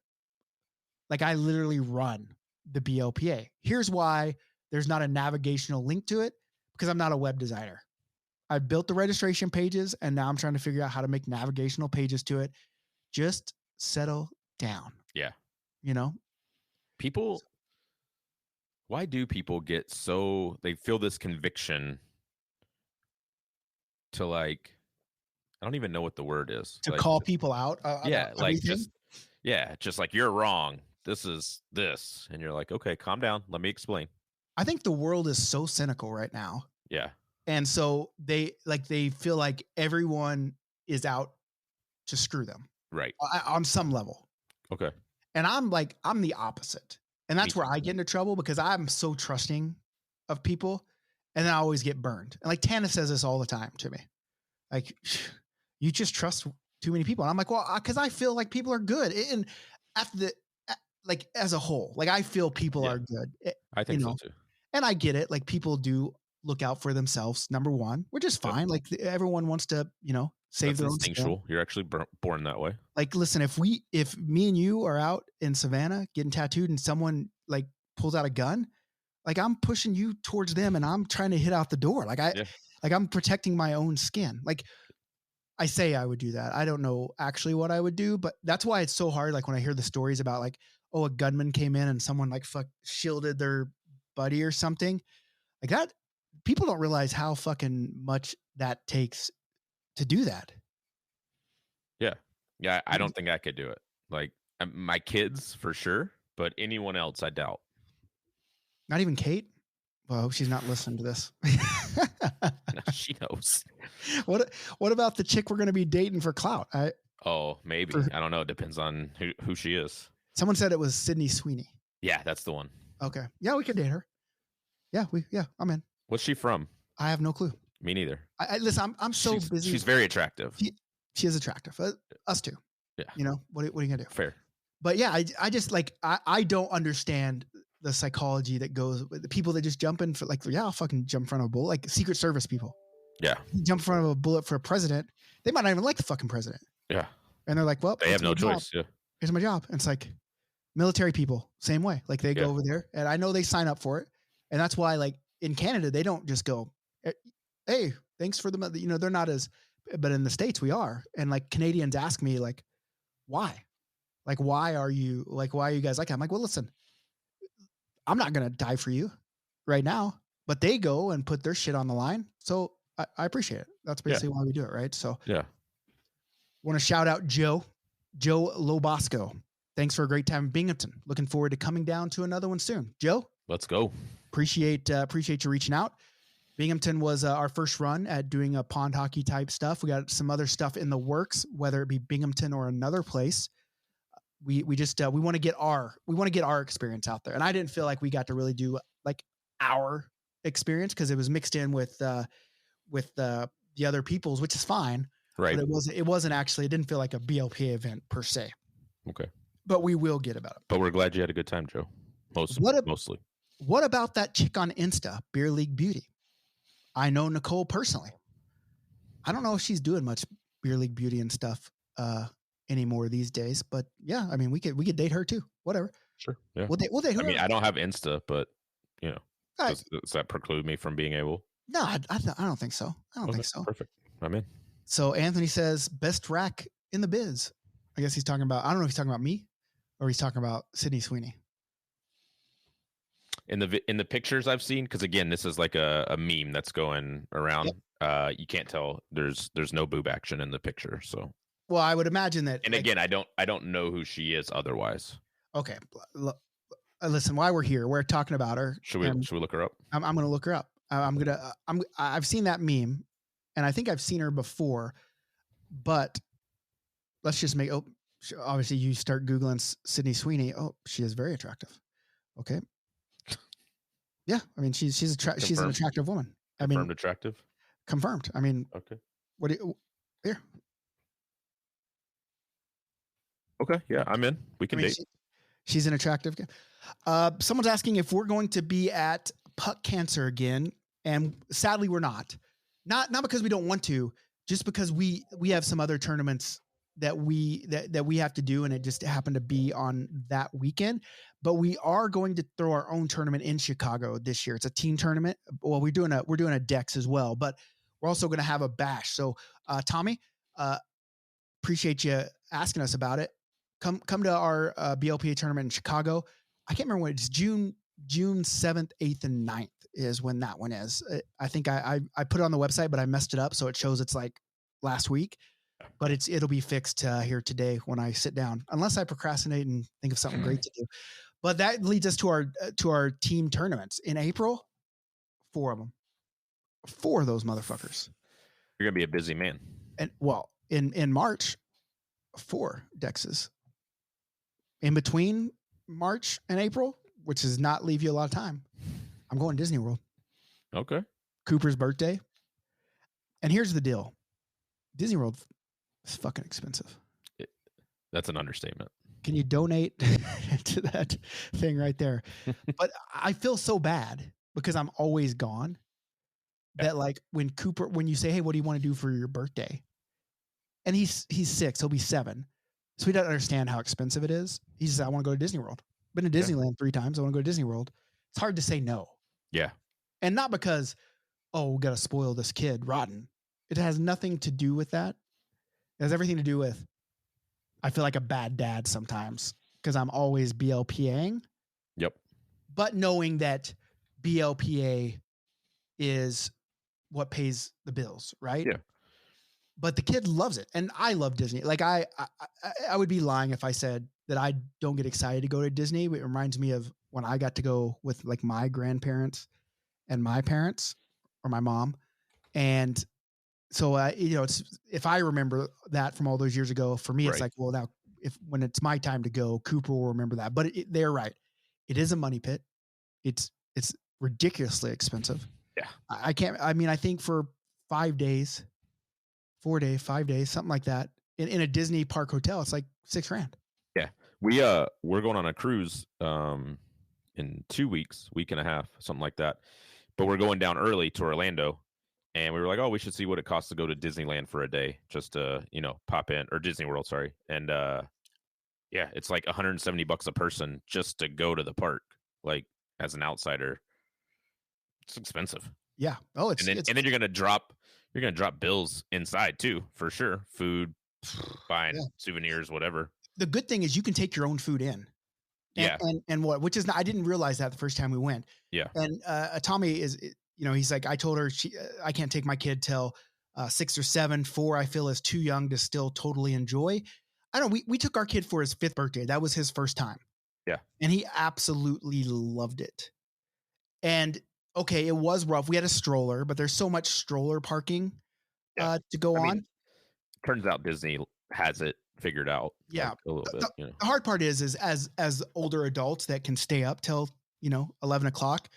Speaker 3: like I literally run the BLPA. Here's why there's not a navigational link to it, because I'm not a web designer. I built the registration pages and now I'm trying to figure out how to make navigational pages to it. Just settle down.
Speaker 4: Yeah.
Speaker 3: People,
Speaker 4: why do people get they feel this conviction to like, I don't even know what the word is.
Speaker 3: to
Speaker 4: like,
Speaker 3: call people out.
Speaker 4: yeah.
Speaker 3: about
Speaker 4: Like
Speaker 3: everything.
Speaker 4: just like, you're wrong. This is this. And you're like, okay, calm down. Let me explain.
Speaker 3: I think the world is so cynical right now.
Speaker 4: Yeah.
Speaker 3: And so they feel like everyone is out to screw them
Speaker 4: Right.
Speaker 3: on some level.
Speaker 4: Okay.
Speaker 3: And I'm the opposite. And that's where I get into trouble because I'm so trusting of people and then I always get burned. And like Tana says this all the time to me. Like, you just trust too many people. And I'm like, well, because I feel like people are good. And as a whole, like I feel people are good.
Speaker 4: I think so too.
Speaker 3: And I get it. Like people do look out for themselves. Number one, which is fine. Like everyone wants to, save
Speaker 4: That's
Speaker 3: their own
Speaker 4: instinctual. You're actually born that way.
Speaker 3: Like, listen, if me and you are out in Savannah getting tattooed and someone like pulls out a gun, like I'm pushing you towards them and I'm trying to hit out the door. Like I'm protecting my own skin. Like I say I would do that. I don't know actually what I would do, but that's why it's so hard. Like when I hear the stories about like, oh, a gunman came in and someone like shielded their buddy or something like that. People don't realize how fucking much that takes to do that.
Speaker 4: Yeah. Yeah. I don't think I could do it. Like my kids for sure, but anyone else, I doubt.
Speaker 3: Not even Kate. Well, I hope she's not listening to this.
Speaker 4: She knows.
Speaker 3: What about the chick we're going to be dating for clout?
Speaker 4: Maybe. I don't know. It depends on who she is. Someone
Speaker 3: said it was Sydney Sweeney.
Speaker 4: Yeah, that's the one.
Speaker 3: Okay. Yeah, we could date her. Yeah, I'm in.
Speaker 4: What's she from?
Speaker 3: I have no clue.
Speaker 4: Me neither.
Speaker 3: Listen, I'm so busy.
Speaker 4: She's very attractive.
Speaker 3: She is attractive. Us too.
Speaker 4: Yeah.
Speaker 3: What are you gonna do?
Speaker 4: Fair.
Speaker 3: But yeah, I just like I don't understand the psychology that goes with the people that just jump in for like, yeah, I'll fucking jump in front of a bullet, like Secret Service people.
Speaker 4: Yeah.
Speaker 3: Jump in front of a bullet for a president. They might not even like the fucking president.
Speaker 4: Yeah.
Speaker 3: And they're like, well,
Speaker 4: they have no choice. Yeah.
Speaker 3: Here's my job. And it's like military people, same way. Like they go over there and I know they sign up for it. And that's why like in Canada, they don't just go, hey, thanks for the, they're not as, but in the States we are. And like Canadians ask me like, why? Like, why are you guys like that? I'm like, well, listen, I'm not going to die for you right now, but they go and put their shit on the line. So I appreciate it. That's basically why we do it. Right. So
Speaker 4: yeah.
Speaker 3: Want to shout out Joe Lobosco. Thanks for a great time in Binghamton. Looking forward to coming down to another one soon. Joe,
Speaker 4: let's go.
Speaker 3: Appreciate you reaching out. Binghamton was our first run at doing a pond hockey type stuff. We got some other stuff in the works, whether it be Binghamton or another place. We want to get our experience out there. And I didn't feel like we got to really do like our experience because it was mixed in with the other people's, which is fine.
Speaker 4: Right.
Speaker 3: But it wasn't actually, it didn't feel like a BLPA event per se.
Speaker 4: Okay.
Speaker 3: But we will get about it.
Speaker 4: But we're glad you had a good time, Joe. Mostly.
Speaker 3: What about that chick on Insta, Beer League Beauty? I know Nicole personally. I don't know if she's doing much Beer League Beauty and stuff anymore these days, but yeah, I mean, we could date her too. Whatever.
Speaker 4: Sure. Yeah.
Speaker 3: We'll date her.
Speaker 4: I mean, I don't have Insta, but does that preclude me from being able?
Speaker 3: No, I don't think so. I don't think so.
Speaker 4: Perfect. I'm in.
Speaker 3: So Anthony says best rack in the biz. I guess he's talking about, I don't know if he's talking about me or he's talking about Sydney Sweeney.
Speaker 4: In the pictures I've seen, because again, this is like a meme that's going around. Yep. You can't tell. There's no boob action in the picture. So,
Speaker 3: well, I would imagine that.
Speaker 4: And again, I don't know who she is otherwise.
Speaker 3: Okay, listen. While we're here, we're talking about her.
Speaker 4: Should we look her up?
Speaker 3: I'm going to look her up. I've seen that meme, and I think I've seen her before. But let's just make. Oh, obviously, you start Googling Sydney Sweeney. Oh, she is very attractive. Okay. Yeah, I mean she's an attractive woman.
Speaker 4: Confirmed attractive.
Speaker 3: Confirmed. I mean,
Speaker 4: okay.
Speaker 3: What do you here?
Speaker 4: Okay, yeah, I'm in. We can date.
Speaker 3: She's an attractive. Someone's asking if we're going to be at Puck Cancer again, and sadly we're not. Not because we don't want to, just because we have some other tournaments that we have to do, and it just happened to be on that weekend. But we are going to throw our own tournament in Chicago this year. It's a team tournament. Well, we're doing a Dex as well, but we're also going to have a bash. So, Tommy, appreciate you asking us about it. Come to our BLPA tournament in Chicago. I can't remember when it's June 7th, 8th, and 9th is when that one is. I think I put it on the website, but I messed it up, so it shows it's like last week. But it'll be fixed here today when I sit down, unless I procrastinate and think of something great to do. But that leads us to our team tournaments in April. 4 of them, 4 of those motherfuckers.
Speaker 4: You're gonna be a busy man.
Speaker 3: And well, in March, 4 Dexes. In between March and April, which does not leave you a lot of time, I'm going to Disney World.
Speaker 4: Okay.
Speaker 3: Cooper's birthday. And here's the deal: Disney World is fucking expensive.
Speaker 4: That's an understatement. Can
Speaker 3: you donate to that thing right there? But I feel so bad because I'm always gone that like when you say, hey, what do you want to do for your birthday? And he's 6, he'll be 7. So he doesn't understand how expensive it is. He says, I want to go to Disney World. Been to Disneyland 3 times. I want to go to Disney World. It's hard to say no.
Speaker 4: Yeah.
Speaker 3: And not because, oh, we got to spoil this kid rotten. It has nothing to do with that. It has everything to do with, I feel like a bad dad sometimes because I'm always BLPAing.
Speaker 4: Yep.
Speaker 3: But knowing that BLPA is what pays the bills, right?
Speaker 4: Yeah.
Speaker 3: But the kid loves it. And I love Disney. Like I would be lying if I said that I don't get excited to go to Disney. It reminds me of when I got to go with like my grandparents and my parents or my mom. And so, it's, if I remember that from all those years ago, for me, it's like, well, now when it's my time to go, Cooper will remember that, but they're right. It is a money pit. It's ridiculously expensive.
Speaker 4: Yeah.
Speaker 3: I think for 5 days, 4 days, 5 days, something like that in a Disney park hotel, it's like $6,000.
Speaker 4: Yeah. We're going on a cruise, in 2 weeks, week and a half, something like that. But we're going down early to Orlando. And we were like, oh, we should see what it costs to go to Disneyland for a day, just to, pop in, or Disney World, sorry. And yeah, it's like $170 a person just to go to the park. Like, as an outsider, it's expensive.
Speaker 3: Yeah. Oh,
Speaker 4: and then you're gonna drop bills inside too, for sure. Food, buying souvenirs, whatever.
Speaker 3: The good thing is you can take your own food in. And which is not, I didn't realize that the first time we went.
Speaker 4: Yeah.
Speaker 3: And Tommy is, he's like, I told her I can't take my kid till 6 or 7. 4 I feel is too young to still totally enjoy. I don't know. We took our kid for his 5th birthday. That was his first time.
Speaker 4: Yeah.
Speaker 3: And he absolutely loved it. And okay, it was rough. We had a stroller, but there's so much stroller parking to go on.
Speaker 4: Turns out Disney has it figured out.
Speaker 3: Yeah.
Speaker 4: Like, a little bit.
Speaker 3: The hard part is as older adults that can stay up till 11 o'clock,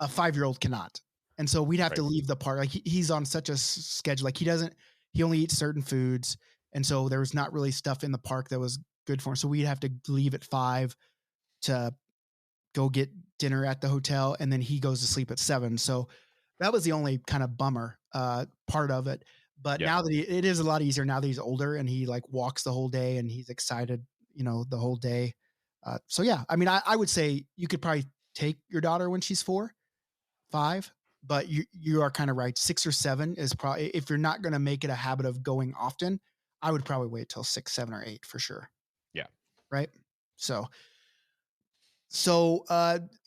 Speaker 3: a 5-year-old cannot. And so we'd have to leave the park. Like he's on such a schedule. Like he only eats certain foods. And so there was not really stuff in the park that was good for him. So we'd have to leave at 5 to go get dinner at the hotel. And then he goes to sleep at 7. So that was the only kind of bummer part of it. But now that it is a lot easier now that he's older and he like walks the whole day and he's excited, the whole day. So yeah, I mean, I would say you could probably take your daughter when she's 4, 5. But you are kind of right. 6 or 7 is probably, if you're not going to make it a habit of going often, I would probably wait till 6, 7, or 8 for sure.
Speaker 4: Yeah.
Speaker 3: Right. So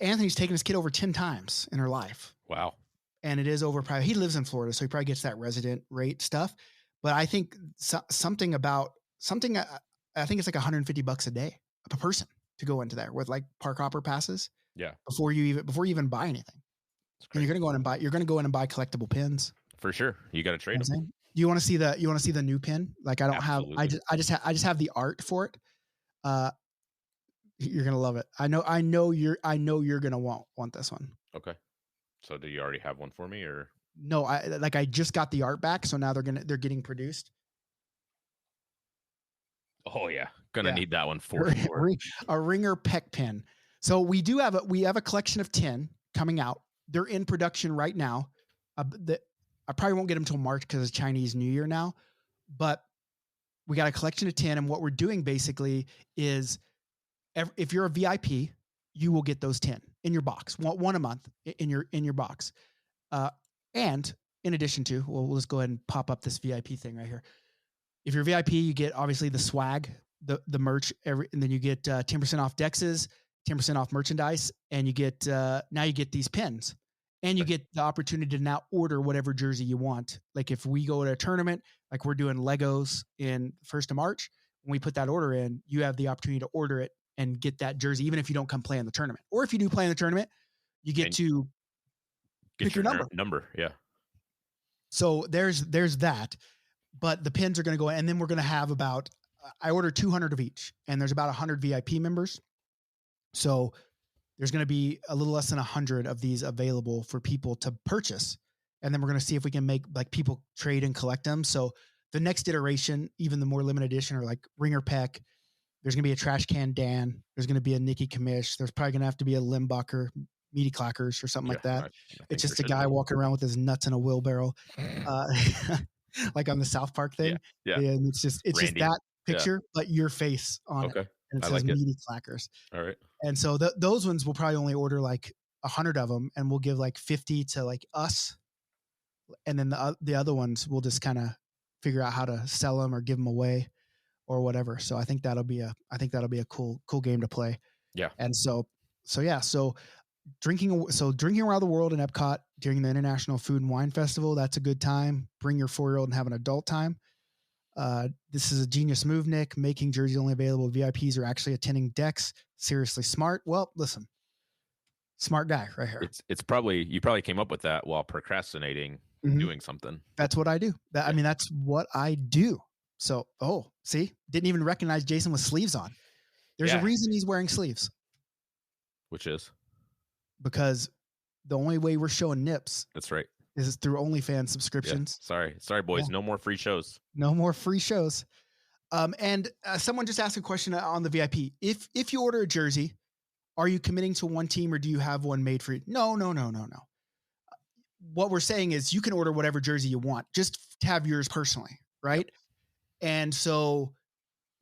Speaker 3: Anthony's taken his kid over 10 times in her life.
Speaker 4: Wow.
Speaker 3: And it is over probably, he lives in Florida, so he probably gets that resident rate stuff. But I think I think it's like $150 a day per person to go into there with like park hopper passes.
Speaker 4: Yeah.
Speaker 3: Before you even buy anything. And you're going to go in and buy collectible pins.
Speaker 4: For sure. You got to trade them.
Speaker 3: Do you want to see the new pin? Like I don't
Speaker 4: Absolutely.
Speaker 3: have, I just have the art for it. You're going to love it. I know you're going to want this one.
Speaker 4: Okay. So do you already have one for me or?
Speaker 3: No, I just got the art back. So now they're getting produced.
Speaker 4: Oh yeah. Gonna need that one for sure.
Speaker 3: A ringer peck pin. So we have a collection of 10 coming out. They're in production right now. I probably won't get them till March because it's Chinese New Year now, but we got a collection of 10. And what we're doing basically is if you're a VIP, you will get those 10 in your box, one a month in your box. And in addition to, we'll just go ahead and pop up this VIP thing right here. If you're VIP, you get obviously the swag, the merch, and then you get 10% off Dexes, 10% off merchandise, and you get now you get these pins, and you get the opportunity to now order whatever jersey you want. Like if we go to a tournament, like we're doing Legos in 1st of March, when we put that order in, you have the opportunity to order it and get that jersey, even if you don't come play in the tournament. Or if you do play in the tournament, you get to pick your number.
Speaker 4: Yeah.
Speaker 3: So there's that, but the pins are going to go in, and then we're going to have I ordered 200 of each, and there's about 100 VIP members. So there's going to be a little less than 100 of these available for people to purchase. And then we're going to see if we can make like people trade and collect them. So the next iteration, even the more limited edition, are like Ringer Peck. There's going to be a Trash Can Dan. There's going to be a Nikki Kamish. There's probably going to have to be a Limbucker, Meaty Clackers, or something like that. It's just a guy walking around with his nuts in a wheelbarrow, like on the South Park thing.
Speaker 4: Yeah.
Speaker 3: And it's just that picture, but your face on it. And it says Meaty Clackers.
Speaker 4: All right.
Speaker 3: And so those ones we'll probably only order like 100 of them, and we'll give like 50 to like us. And then the other ones we'll just kind of figure out how to sell them or give them away or whatever. So I think that'll be a cool game to play. Yeah. And so drinking around the world in Epcot during the International Food and Wine Festival, that's a good time. Bring your 4-year-old and have an adult time. This is a genius move, Nick. Making jerseys only available. VIPs are actually attending decks. Seriously smart. Well, listen, smart guy right here.
Speaker 4: It's probably, you probably came up with that while procrastinating doing something.
Speaker 3: That's what I do. I mean, that's what I do. So, see, didn't even recognize Jason with sleeves on. There's a reason he's wearing sleeves.
Speaker 4: Which is?
Speaker 3: Because the only way we're showing nips.
Speaker 4: That's right.
Speaker 3: Is through OnlyFans subscriptions.
Speaker 4: Yeah. Sorry, boys. No more free shows.
Speaker 3: No more free shows. And someone just asked a question on the VIP. If you order a jersey, are you committing to one team or do you have one made for you? No. What we're saying is you can order whatever jersey you want, just to have yours personally, right? And so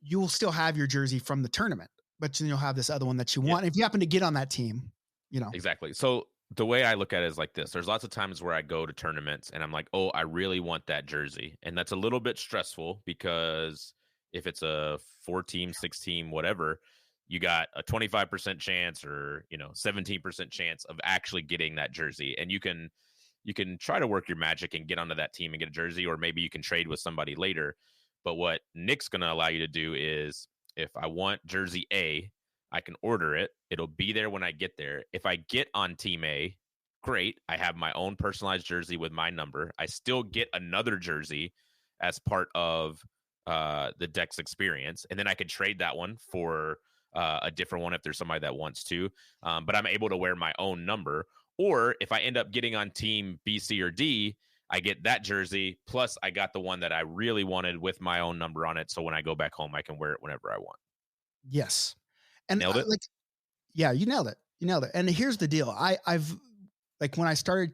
Speaker 3: you will still have your jersey from the tournament, but then you'll have this other one that you want. If you happen to get on that team,
Speaker 4: Exactly. So the way I look at it is like this. There's lots of times where I go to tournaments and I'm like, oh, I really want that jersey. And that's a little bit stressful because if it's a 4-team, 6-team, whatever, you got a 25% chance or, 17% chance of actually getting that jersey. And you can try to work your magic and get onto that team and get a jersey, or maybe you can trade with somebody later. But what Nick's going to allow you to do is if I want jersey A, I can order it. It'll be there when I get there. If I get on team A, great. I have my own personalized jersey with my number. I still get another jersey as part of the Dex experience. And then I could trade that one for a different one if there's somebody that wants to. But I'm able to wear my own number. Or if I end up getting on team B, C, or D, I get that jersey. Plus I got the one that I really wanted with my own number on it. So when I go back home, I can wear it whenever I want.
Speaker 3: Yes. And
Speaker 4: nailed it?
Speaker 3: You nailed it. And here's the deal. I've when I started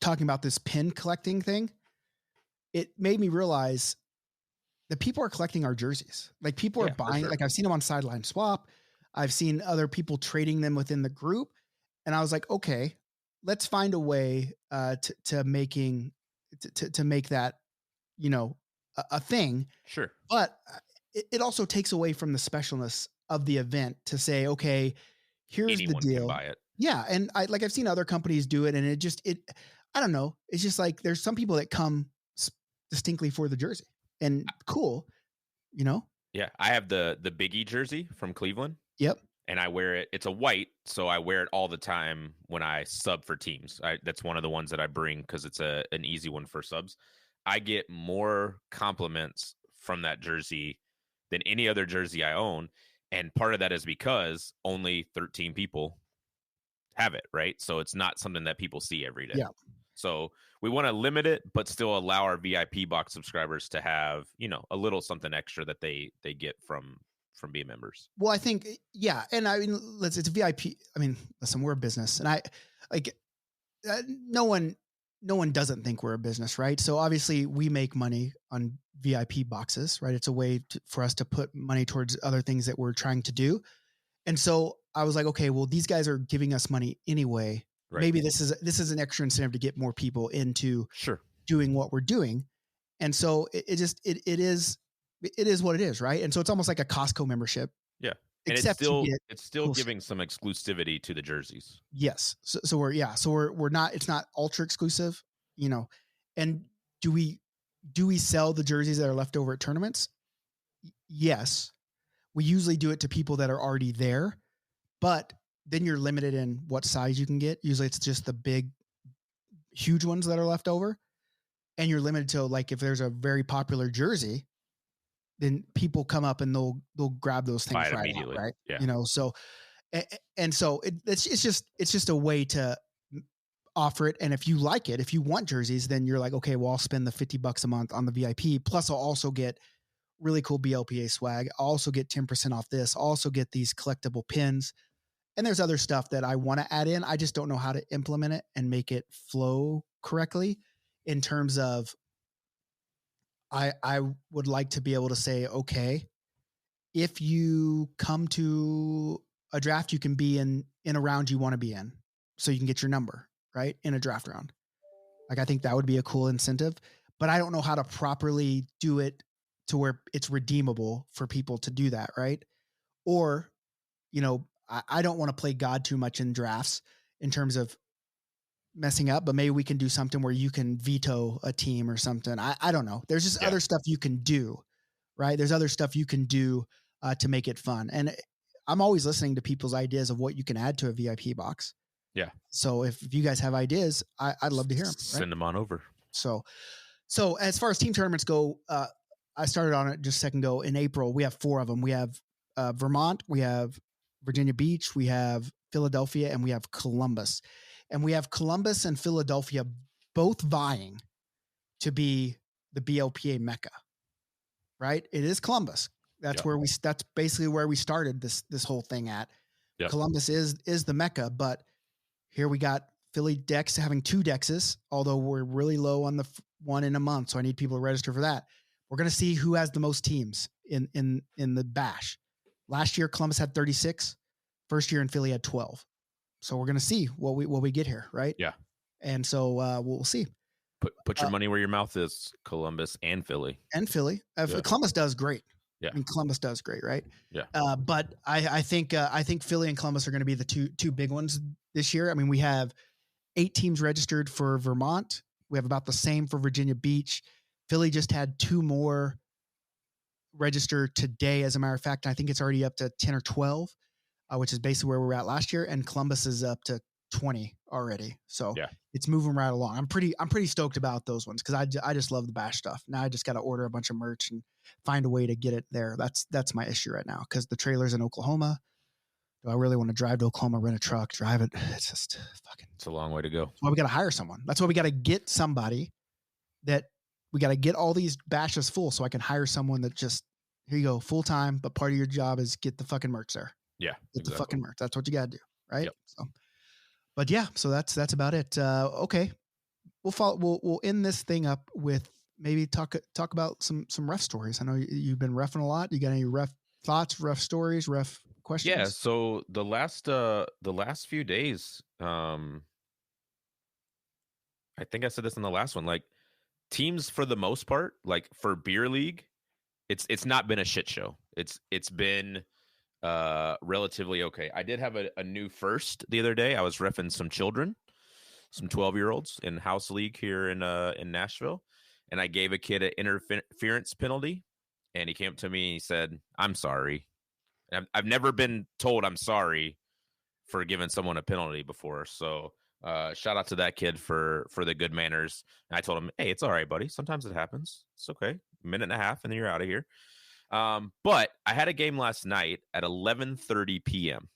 Speaker 3: talking about this pin collecting thing, it made me realize that people are collecting our jerseys. Like people are buying, sure. Like I've seen them on Sideline Swap. I've seen other people trading them within the group. And I was like, okay, let's find a way to make that, a thing,
Speaker 4: Sure.
Speaker 3: but it also takes away from the specialness of the event to say, okay, here's
Speaker 4: Anyone
Speaker 3: the
Speaker 4: can
Speaker 3: deal.
Speaker 4: buy it.
Speaker 3: Yeah. And I've seen other companies do it, and I don't know. It's just like, there's some people that come distinctly for the jersey, and cool, you know?
Speaker 4: Yeah. I have the Biggie jersey from Cleveland.
Speaker 3: Yep.
Speaker 4: And I wear it. It's a white, so I wear it all the time when I sub for teams. That's one of the ones that I bring because it's an easy one for subs. I get more compliments from that jersey than any other jersey I own. And part of that is because only 13 people have it, right? So it's not something that people see every day.
Speaker 3: Yeah.
Speaker 4: So we want to limit it, but still allow our VIP box subscribers to have, a little something extra that they get from being members.
Speaker 3: Well, I think, yeah. And I mean, it's VIP. I mean, listen, we're a business, and no one doesn't think we're a business, right? So obviously we make money on VIP boxes, right? It's a way for us to put money towards other things that we're trying to do. And so I was like, okay, well, these guys are giving us money anyway.
Speaker 4: Right.
Speaker 3: Maybe this is an extra incentive to get more people into doing what we're doing. And so it is what it is, right? And so it's almost like a Costco membership.
Speaker 4: Yeah. And
Speaker 3: Except
Speaker 4: it's still giving some exclusivity to the jerseys.
Speaker 3: Yes. So we're not, it's not ultra exclusive, and do we sell the jerseys that are left over at tournaments? Yes. We usually do it to people that are already there, but then you're limited in what size you can get. Usually it's just the big, huge ones that are left over. And you're limited to, like, if there's a very popular jersey, then people come up and they'll grab those things right immediately. Right.
Speaker 4: Yeah.
Speaker 3: So, and so it's just a way to offer it. And if you like it, if you want jerseys, then you're like, okay, well, I'll spend the $50 a month on the VIP. Plus I'll also get really cool BLPA swag. I'll also get 10% off this. I'll also get these collectible pins. And there's other stuff that I want to add in. I just don't know how to implement it and make it flow correctly in terms of, I would like to be able to say, okay, if you come to a draft, you can be in a round you want to be in, so you can get your number, right, in a draft round. Like, I think that would be a cool incentive, but I don't know how to properly do it to where it's redeemable for people to do that, right? Or, I don't want to play God too much in drafts in terms of messing up, but maybe we can do something where you can veto a team or something. I don't know. There's just other stuff you can do, right? There's other stuff you can do to make it fun. And I'm always listening to people's ideas of what you can add to a VIP box.
Speaker 4: Yeah.
Speaker 3: So if you guys have ideas, I'd love to hear them. Right?
Speaker 4: Send them on over.
Speaker 3: So as far as team tournaments go, I started on it just a second ago. In April, we have 4 of them. We have Vermont, we have Virginia Beach, we have Philadelphia, and we have Columbus. And we have Columbus and Philadelphia both vying to be the BLPA Mecca, right? It is Columbus. That's that's basically where we started this whole thing at. Yep. Columbus is the Mecca, but here we got Philly Dex having 2 Dexes, although we're really low on the one in a month. So I need people to register for that. We're going to see who has the most teams in the bash. Last year, Columbus had 36. First year in Philly had 12. So we're going to see what we get here. Right.
Speaker 4: Yeah.
Speaker 3: And so we'll see.
Speaker 4: Put your money where your mouth is, Columbus and Philly.
Speaker 3: And Philly. Columbus does great.
Speaker 4: Yeah.
Speaker 3: I mean, Columbus does great. Right.
Speaker 4: Yeah.
Speaker 3: But I think Philly and Columbus are going to be the two big ones this year. I mean, we have 8 teams registered for Vermont. We have about the same for Virginia Beach. Philly just had 2 more registered today. As a matter of fact, I think it's already up to 10 or 12, which is basically where we were at last year. And Columbus is up to 20 already. So it's moving right along. I'm pretty stoked about those ones, because I just love the bash stuff. Now I just got to order a bunch of merch and find a way to get it there. That's my issue right now, because the trailer's in Oklahoma. Do I really want to drive to Oklahoma, rent a truck, drive it? It's just
Speaker 4: it's a long way to go.
Speaker 3: That's why we got to hire someone. That's why we got to get somebody that we got to get all these bashes full, so I can hire someone that just, here you go, full time, but part of your job is get the fucking merch there.
Speaker 4: Yeah.
Speaker 3: Get the fucking merch. That's what you got to do. Right.
Speaker 4: Yep.
Speaker 3: So, but yeah, so that's about it. Okay. We'll end this thing up with maybe talk about some ref stories. I know you've been reffing a lot. You got any ref thoughts, ref stories, ref questions?
Speaker 4: Yeah. So the last few days, I think I said this in the last one, like, teams for the most part, like for beer league, it's not been a shit show. It's been relatively okay. I did have a new first the other day. I was reffing some children, some 12-year-olds in house league here in Nashville, and I gave a kid an interference penalty, and he came up to me and he said, "I'm sorry." And I've never been told I'm sorry for giving someone a penalty before. So shout out to that kid for the good manners. And I told him, "Hey, it's all right, buddy. Sometimes it happens. It's okay. A minute and a half, and then you're out of here." But I had a game last night at 11:30 p.m.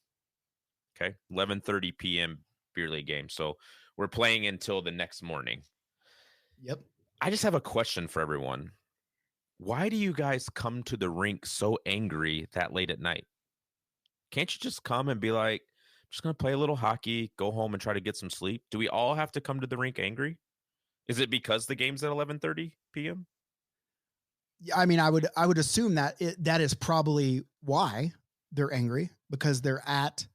Speaker 4: Okay, 11:30 p.m. beer league game. So we're playing until the next morning.
Speaker 3: Yep.
Speaker 4: I just have a question for everyone. Why do you guys come to the rink so angry that late at night? Can't you just come and be like, "I'm just going to play a little hockey, go home and try to get some sleep"? Do we all have to come to the rink angry? Is it because the game's at 11:30 p.m.?
Speaker 3: Yeah, I mean, I would assume that that is probably why they're angry, because they're at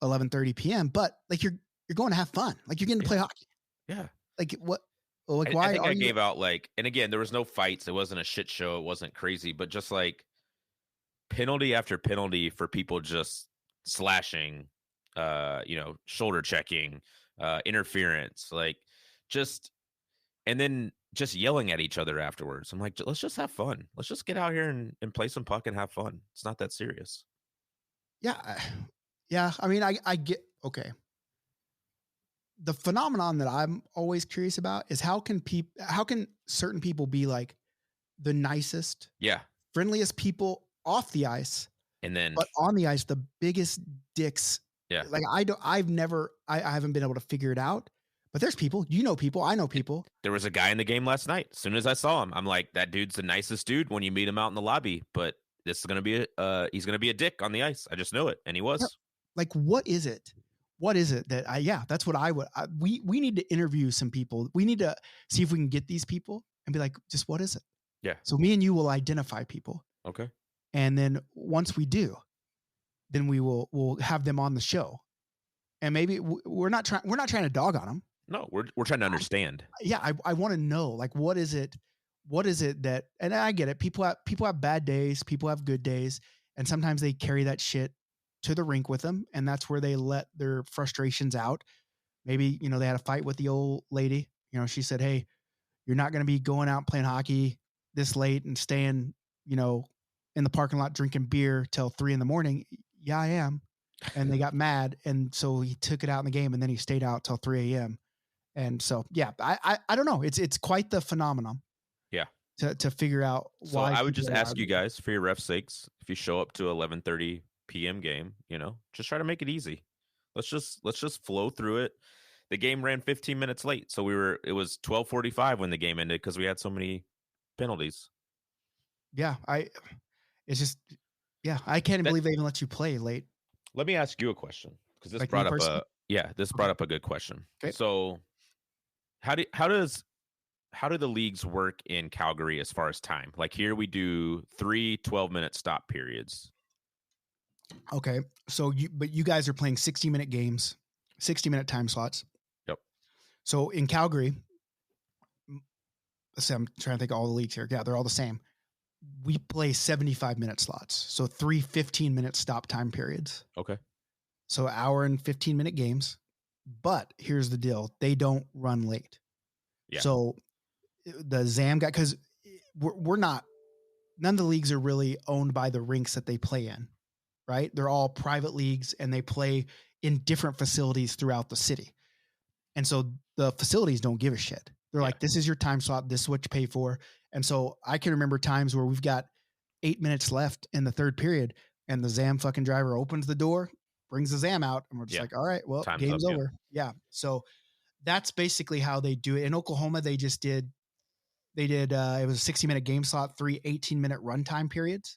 Speaker 3: 11:30 p.m. But like you're going to have fun, like you're getting to play hockey.
Speaker 4: Yeah.
Speaker 3: Like what? Like
Speaker 4: I think I gave out like, and again, there was no fights. It wasn't a shit show. It wasn't crazy, but just like penalty after penalty for people just slashing, shoulder checking, interference, like just, and then just yelling at each other afterwards. I'm like, let's just have fun. Let's just get out here and play some puck and have fun. It's not that serious.
Speaker 3: Yeah. Yeah. I mean, I get, okay. The phenomenon that I'm always curious about is how can certain people be like the nicest, friendliest people off the ice,
Speaker 4: and then
Speaker 3: but on the ice, the biggest dicks.
Speaker 4: Yeah.
Speaker 3: Like I haven't been able to figure it out, but there's people, I know people.
Speaker 4: There was a guy in the game last night. As soon as I saw him, I'm like, that dude's the nicest dude when you meet him out in the lobby, but this is going to be he's going to be a dick on the ice. I just know it. And he was.
Speaker 3: Yeah. Like, what is it? What is it that that's what we need to interview some people. We need to see if we can get these people and be like, just what is it?
Speaker 4: Yeah.
Speaker 3: So me and you will identify people.
Speaker 4: Okay.
Speaker 3: And then once we do, then we'll have them on the show. And maybe we're not trying to dog on them.
Speaker 4: No, we're trying to understand.
Speaker 3: I want to know, like, what is it that, and I get it. People have bad days, people have good days. And sometimes they carry that shit to the rink with them, and that's where they let their frustrations out. Maybe, they had a fight with the old lady. She said, "Hey, you're not going to be going out and playing hockey this late and staying, in the parking lot drinking beer till 3 a.m. Yeah, I am. And they got mad, and so he took it out in the game, and then he stayed out till 3 a.m. And so, yeah, I don't know. It's quite the phenomenon.
Speaker 4: Yeah.
Speaker 3: To figure out why.
Speaker 4: So I would just ask you guys, for your ref's sakes, if you show up to 11:30 p.m. game, just try to make it easy. Let's just flow through it. The game ran 15 minutes late, so it was 12:45 when the game ended because we had so many penalties.
Speaker 3: Yeah, I can't believe they even let you play late.
Speaker 4: Let me ask you a question, because this
Speaker 3: Like
Speaker 4: brought
Speaker 3: me
Speaker 4: up
Speaker 3: personally?
Speaker 4: a good question.
Speaker 3: Okay.
Speaker 4: So how do the leagues work in Calgary as far as time? Like here we do 3 12-minute stop periods.
Speaker 3: Okay. So you guys are playing 60-minute games, 60-minute time slots.
Speaker 4: Yep.
Speaker 3: So in Calgary, let's see, I'm trying to think of all the leagues here. Yeah, they're all the same. We play 75-minute slots. So 3 15-minute stop time periods.
Speaker 4: Okay.
Speaker 3: So hour and 15-minute games. But here's the deal. They don't run late.
Speaker 4: Yeah.
Speaker 3: So the ZAM guy, because we're not, none of the leagues are really owned by the rinks that they play in, right? They're all private leagues, and they play in different facilities throughout the city. And so the facilities don't give a shit. They're like, this is your time slot. This is what you pay for. And so I can remember times where we've got 8 minutes left in the third period, and the ZAM fucking driver opens the door, brings the ZAM out, and we're just like, all right, well, game's over. Yeah. So that's basically how they do it. In Oklahoma, they did it was a 60-minute game slot, 3 18-minute runtime periods.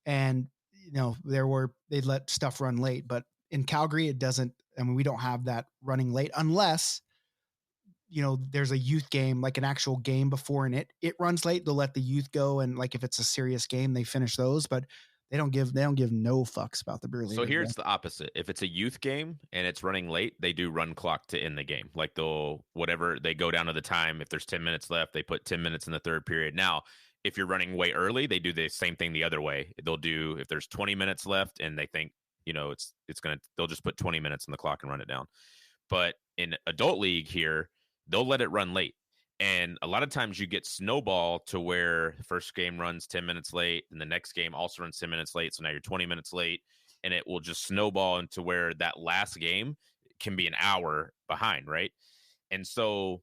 Speaker 3: And, they'd let stuff run late, but in Calgary, it doesn't. I mean, we don't have that running late unless, there's a youth game, like an actual game before, and it runs late. They'll let the youth go. And like, if it's a serious game, they finish those. But They don't give no fucks about the beer league.
Speaker 4: So here's the opposite. If it's a youth game and it's running late, they do run clock to end the game. Like they go down to the time. If there's 10 minutes left, they put 10 minutes in the third period. Now, if you're running way early, they do the same thing the other way. They'll do, if there's 20 minutes left and they think, they'll just put 20 minutes on the clock and run it down. But in adult league here, they'll let it run late. And a lot of times you get snowball to where the first game runs 10 minutes late and the next game also runs 10 minutes late. So now you're 20 minutes late, and it will just snowball into where that last game can be an hour behind, right? And so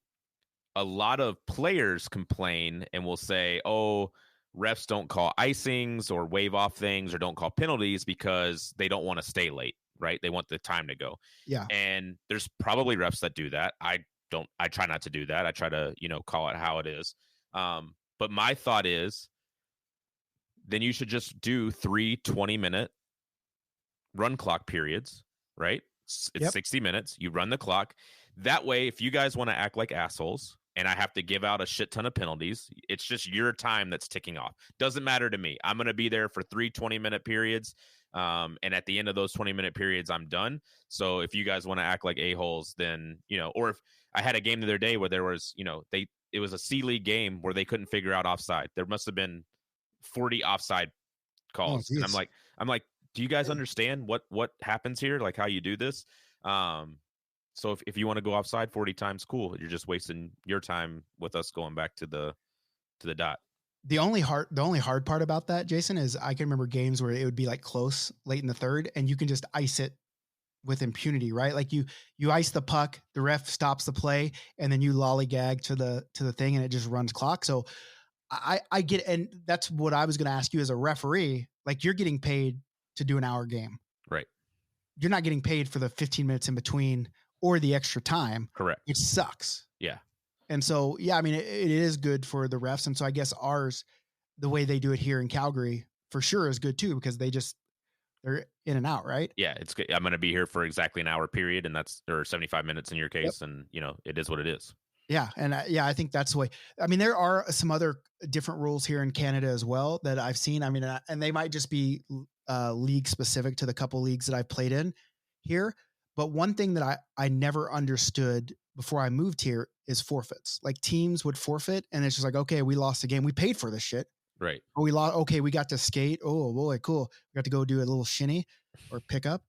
Speaker 4: a lot of players complain and will say, oh, refs don't call icings or wave off things or don't call penalties because they don't want to stay late, right? They want the time to go.
Speaker 3: Yeah.
Speaker 4: And there's probably refs that do that. I try not to do that. I try to, call it how it is. But my thought is then you should just do 3 20-minute run clock periods, right? It's 60 minutes. You run the clock. That way, if you guys want to act like assholes and I have to give out a shit ton of penalties, it's just your time that's ticking off. Doesn't matter to me. I'm going to be there for 3 20-minute periods. And at the end of those 20-minute periods, I'm done. So if you guys want to act like a-holes, then, or if I had a game the other day where there was, it was a C League game where they couldn't figure out offside. There must have been 40 offside calls. And I'm like, do you guys understand what happens here? Like how you do this? So if you want to go offside 40 times, cool. You're just wasting your time with us going back to the dot.
Speaker 3: The only hard part about that, Jason, is I can remember games where it would be like close late in the third and you can just ice it with impunity, right? Like you ice the puck, the ref stops the play, and then you lollygag to the thing and it just runs clock. So I get, and that's what I was going to ask you as a referee. Like you're getting paid to do an hour game,
Speaker 4: right?
Speaker 3: You're not getting paid for the 15 minutes in between or the extra time.
Speaker 4: Correct.
Speaker 3: It sucks.
Speaker 4: Yeah.
Speaker 3: And so, yeah, I mean, it is good for the refs. And so I guess ours, the way they do it here in Calgary for sure is good too, because they're in and out, right?
Speaker 4: Yeah. It's good. I'm going to be here for exactly an hour period, and or 75 minutes in your case. Yep. And it is what it is.
Speaker 3: Yeah. And I think that's the way. I mean, there are some other different rules here in Canada as well that I've seen. I mean, and they might just be league specific to the couple leagues that I've played in here. But one thing that I never understood before I moved here is forfeits. Like teams would forfeit and it's just like, okay, we lost the game. We paid for this shit.
Speaker 4: Right.
Speaker 3: Or we lost. Okay. We got to skate. Oh boy, cool. We got to go do a little shinny or pickup.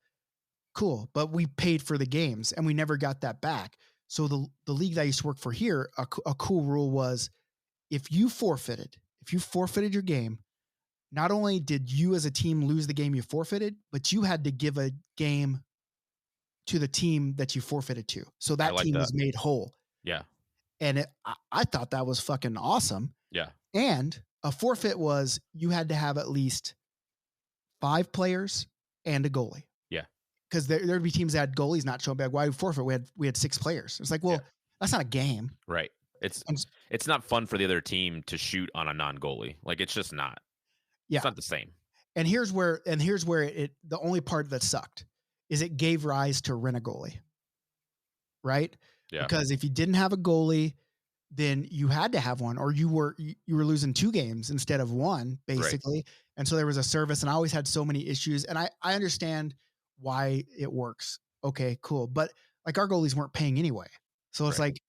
Speaker 3: Cool. But we paid for the games and we never got that back. So the league that I used to work for here, a cool rule was if you forfeited your game, not only did you as a team lose the game you forfeited, but you had to give a game to the team that you forfeited to. So that team was made whole.
Speaker 4: Yeah.
Speaker 3: And I thought that was fucking awesome.
Speaker 4: Yeah.
Speaker 3: And a forfeit was you had to have at least 5 players and a goalie.
Speaker 4: Yeah.
Speaker 3: Because there'd be teams that had goalies not showing back. Why forfeit? We had 6 players. It's like, well, that's not a game.
Speaker 4: Right. It's not fun for the other team to shoot on a non-goalie. Like it's just not.
Speaker 3: Yeah.
Speaker 4: It's not the same.
Speaker 3: And here's where the only part that sucked is it gave rise to rent a goalie. Right?
Speaker 4: Yeah.
Speaker 3: Because if you didn't have a goalie, then you had to have one, or you were losing 2 games instead of 1, basically. Right. And so there was a service, and I always had so many issues. And I understand why it works. Okay, cool. But like our goalies weren't paying anyway. So it's like,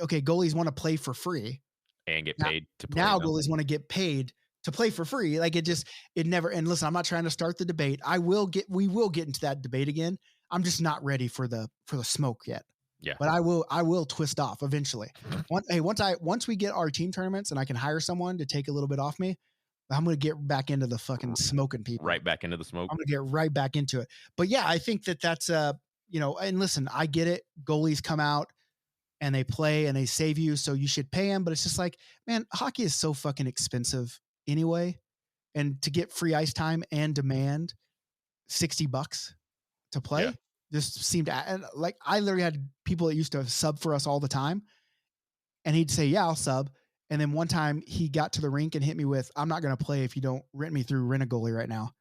Speaker 3: okay, goalies want to play for free
Speaker 4: and get paid to play.
Speaker 3: Now goalies want to get paid to play for free. Like it never, and listen, I'm not trying to start the debate. We will get into that debate again. I'm just not ready for the smoke yet.
Speaker 4: Yeah.
Speaker 3: But I will twist off eventually. Once we get our team tournaments and I can hire someone to take a little bit off me, I'm going to get back into the fucking smoking people.
Speaker 4: Right back into the smoke.
Speaker 3: I'm going to get right back into it. But yeah, I think that's and listen, I get it. Goalies come out and they play and they save you, so you should pay them. But it's just like, man, hockey is so fucking expensive anyway. And to get free ice time and demand $60 to play just seemed like I literally had people that used to sub for us all the time. And he'd say, yeah, I'll sub. And then one time he got to the rink and hit me with, I'm not going to play if you don't rent me through rent a goalie right now.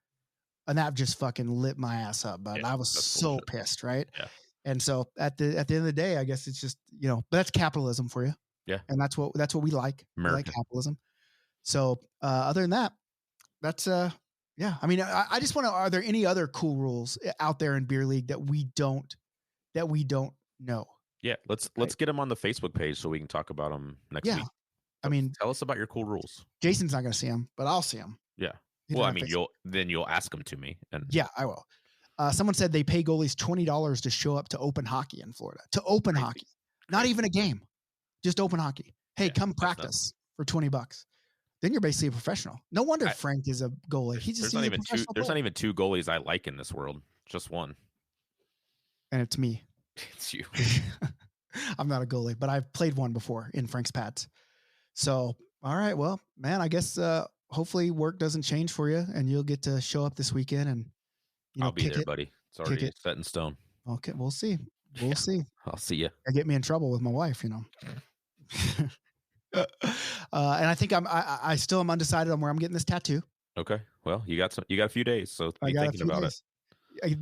Speaker 3: And that just fucking lit my ass up. But I was so pissed. Right.
Speaker 4: Yeah.
Speaker 3: And so at the end of the day, I guess it's just, but that's capitalism for you.
Speaker 4: Yeah.
Speaker 3: And that's what we like.
Speaker 4: America.
Speaker 3: We like capitalism. So other than that, that's Yeah. I mean, I just want to, are there any other cool rules out there in beer league that we don't know?
Speaker 4: Yeah, let's get them on the Facebook page so we can talk about them next
Speaker 3: Yeah.
Speaker 4: week.
Speaker 3: I mean,
Speaker 4: tell us about your cool rules.
Speaker 3: Jason's not going to see them, but I'll see them.
Speaker 4: Yeah.
Speaker 3: He's
Speaker 4: Well, I
Speaker 3: on
Speaker 4: mean,
Speaker 3: Facebook.
Speaker 4: you'll ask them to me, and
Speaker 3: Yeah, I will. Someone said they pay goalies $20 to show up to open hockey in Florida. To open
Speaker 4: Crazy.
Speaker 3: hockey, not even a game, just open hockey. Hey,
Speaker 4: Yeah,
Speaker 3: come
Speaker 4: that's
Speaker 3: practice for $20. Then you're basically a professional. No wonder Frank is a goalie. He just
Speaker 4: there's not
Speaker 3: he's a
Speaker 4: even two.
Speaker 3: professional
Speaker 4: There's
Speaker 3: goalie.
Speaker 4: not even two goalies I like in this world. Just one.
Speaker 3: And it's me.
Speaker 4: It's you.
Speaker 3: I'm not a goalie, but I've played one before in Frank's pads. So, all right, well, man, I guess hopefully work doesn't change for you, and you'll get to show up this weekend and
Speaker 4: I'll be
Speaker 3: kick
Speaker 4: there,
Speaker 3: it.
Speaker 4: buddy. It's already
Speaker 3: it.
Speaker 4: set in stone.
Speaker 3: Okay, we'll see. We'll see.
Speaker 4: I'll see you.
Speaker 3: I get me in trouble with my wife, and I think I still am undecided on where I'm getting this tattoo.
Speaker 4: Okay. Well, you got a few days, so be thinking about it.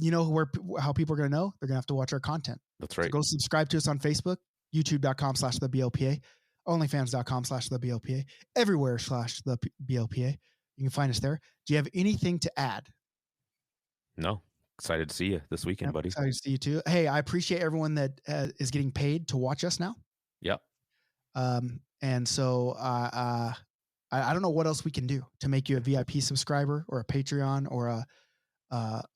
Speaker 3: You know how people are going to know? They're going to have to watch our content.
Speaker 4: That's
Speaker 3: So
Speaker 4: right.
Speaker 3: go subscribe to us on Facebook, youtube.com/theblpa, onlyfans.com/theblpa, everywhere /theblpa. You can find us there. Do you have anything to add?
Speaker 4: No. Excited to see you this weekend,
Speaker 3: Yep,
Speaker 4: buddy.
Speaker 3: excited to see you too. Hey, I appreciate everyone that is getting paid to watch us now.
Speaker 4: Yep.
Speaker 3: And so I don't know what else we can do to make you a VIP subscriber or a Patreon or a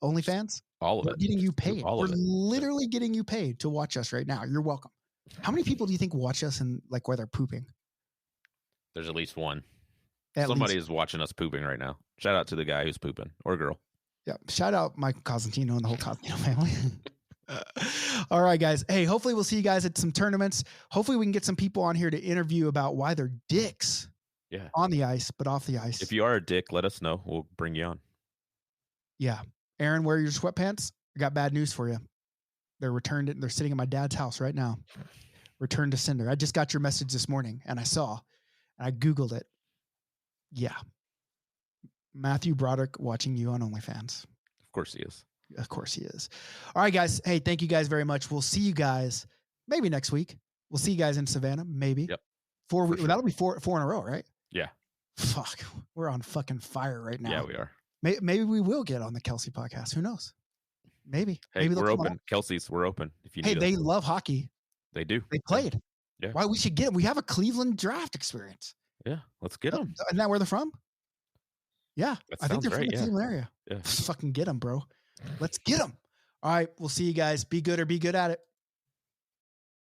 Speaker 3: OnlyFans.
Speaker 4: All of
Speaker 3: We're
Speaker 4: it.
Speaker 3: getting you
Speaker 4: Just do
Speaker 3: paid.
Speaker 4: all
Speaker 3: We're
Speaker 4: of it.
Speaker 3: literally getting you paid to watch us right now. You're welcome. How many people do you think watch us and like where they're pooping?
Speaker 4: There's at least one.
Speaker 3: At
Speaker 4: Somebody
Speaker 3: least.
Speaker 4: is watching us pooping right now. Shout out to the guy who's pooping or girl.
Speaker 3: Yeah. Shout out Mike Cosentino and the whole Cosentino family. All right, guys. Hey, hopefully we'll see you guys at some tournaments. Hopefully we can get some people on here to interview about why they're dicks
Speaker 4: Yeah.
Speaker 3: on the ice, but off the ice.
Speaker 4: If you are a dick, let us know. We'll bring you on.
Speaker 3: Yeah. Aaron, wear your sweatpants. I got bad news for you. They're returned it. They're sitting in my dad's house right now. Return to sender. I just got your message this morning and I saw, and I Googled it. Yeah. Matthew Broderick watching you on OnlyFans.
Speaker 4: Of course he is.
Speaker 3: Of course he is. All right, guys. Hey, thank you guys very much. We'll see you guys maybe next week. We'll see you guys in Savannah. Maybe.
Speaker 4: Yep.
Speaker 3: 4 weeks.
Speaker 4: sure.
Speaker 3: That'll be four in a row, right?
Speaker 4: Yeah.
Speaker 3: Fuck. We're on fucking fire right now.
Speaker 4: Yeah, we are.
Speaker 3: Maybe we will get on the Kelsey podcast. Who knows? Maybe.
Speaker 4: Hey,
Speaker 3: Maybe they'll
Speaker 4: we're
Speaker 3: come
Speaker 4: open.
Speaker 3: on.
Speaker 4: Kelsey's, we're open. If you
Speaker 3: Hey,
Speaker 4: need
Speaker 3: they
Speaker 4: us.
Speaker 3: love hockey.
Speaker 4: They do.
Speaker 3: They played.
Speaker 4: Yeah.
Speaker 3: Why we should get them. We have a Cleveland draft experience.
Speaker 4: Yeah. Let's get them.
Speaker 3: Isn't that where they're from? Yeah.
Speaker 4: That
Speaker 3: I think they're
Speaker 4: sounds
Speaker 3: from
Speaker 4: right,
Speaker 3: the
Speaker 4: yeah.
Speaker 3: Cleveland area.
Speaker 4: Yeah.
Speaker 3: Fucking get them, bro. Let's get them. All right. We'll see you guys. Be good or be good at it.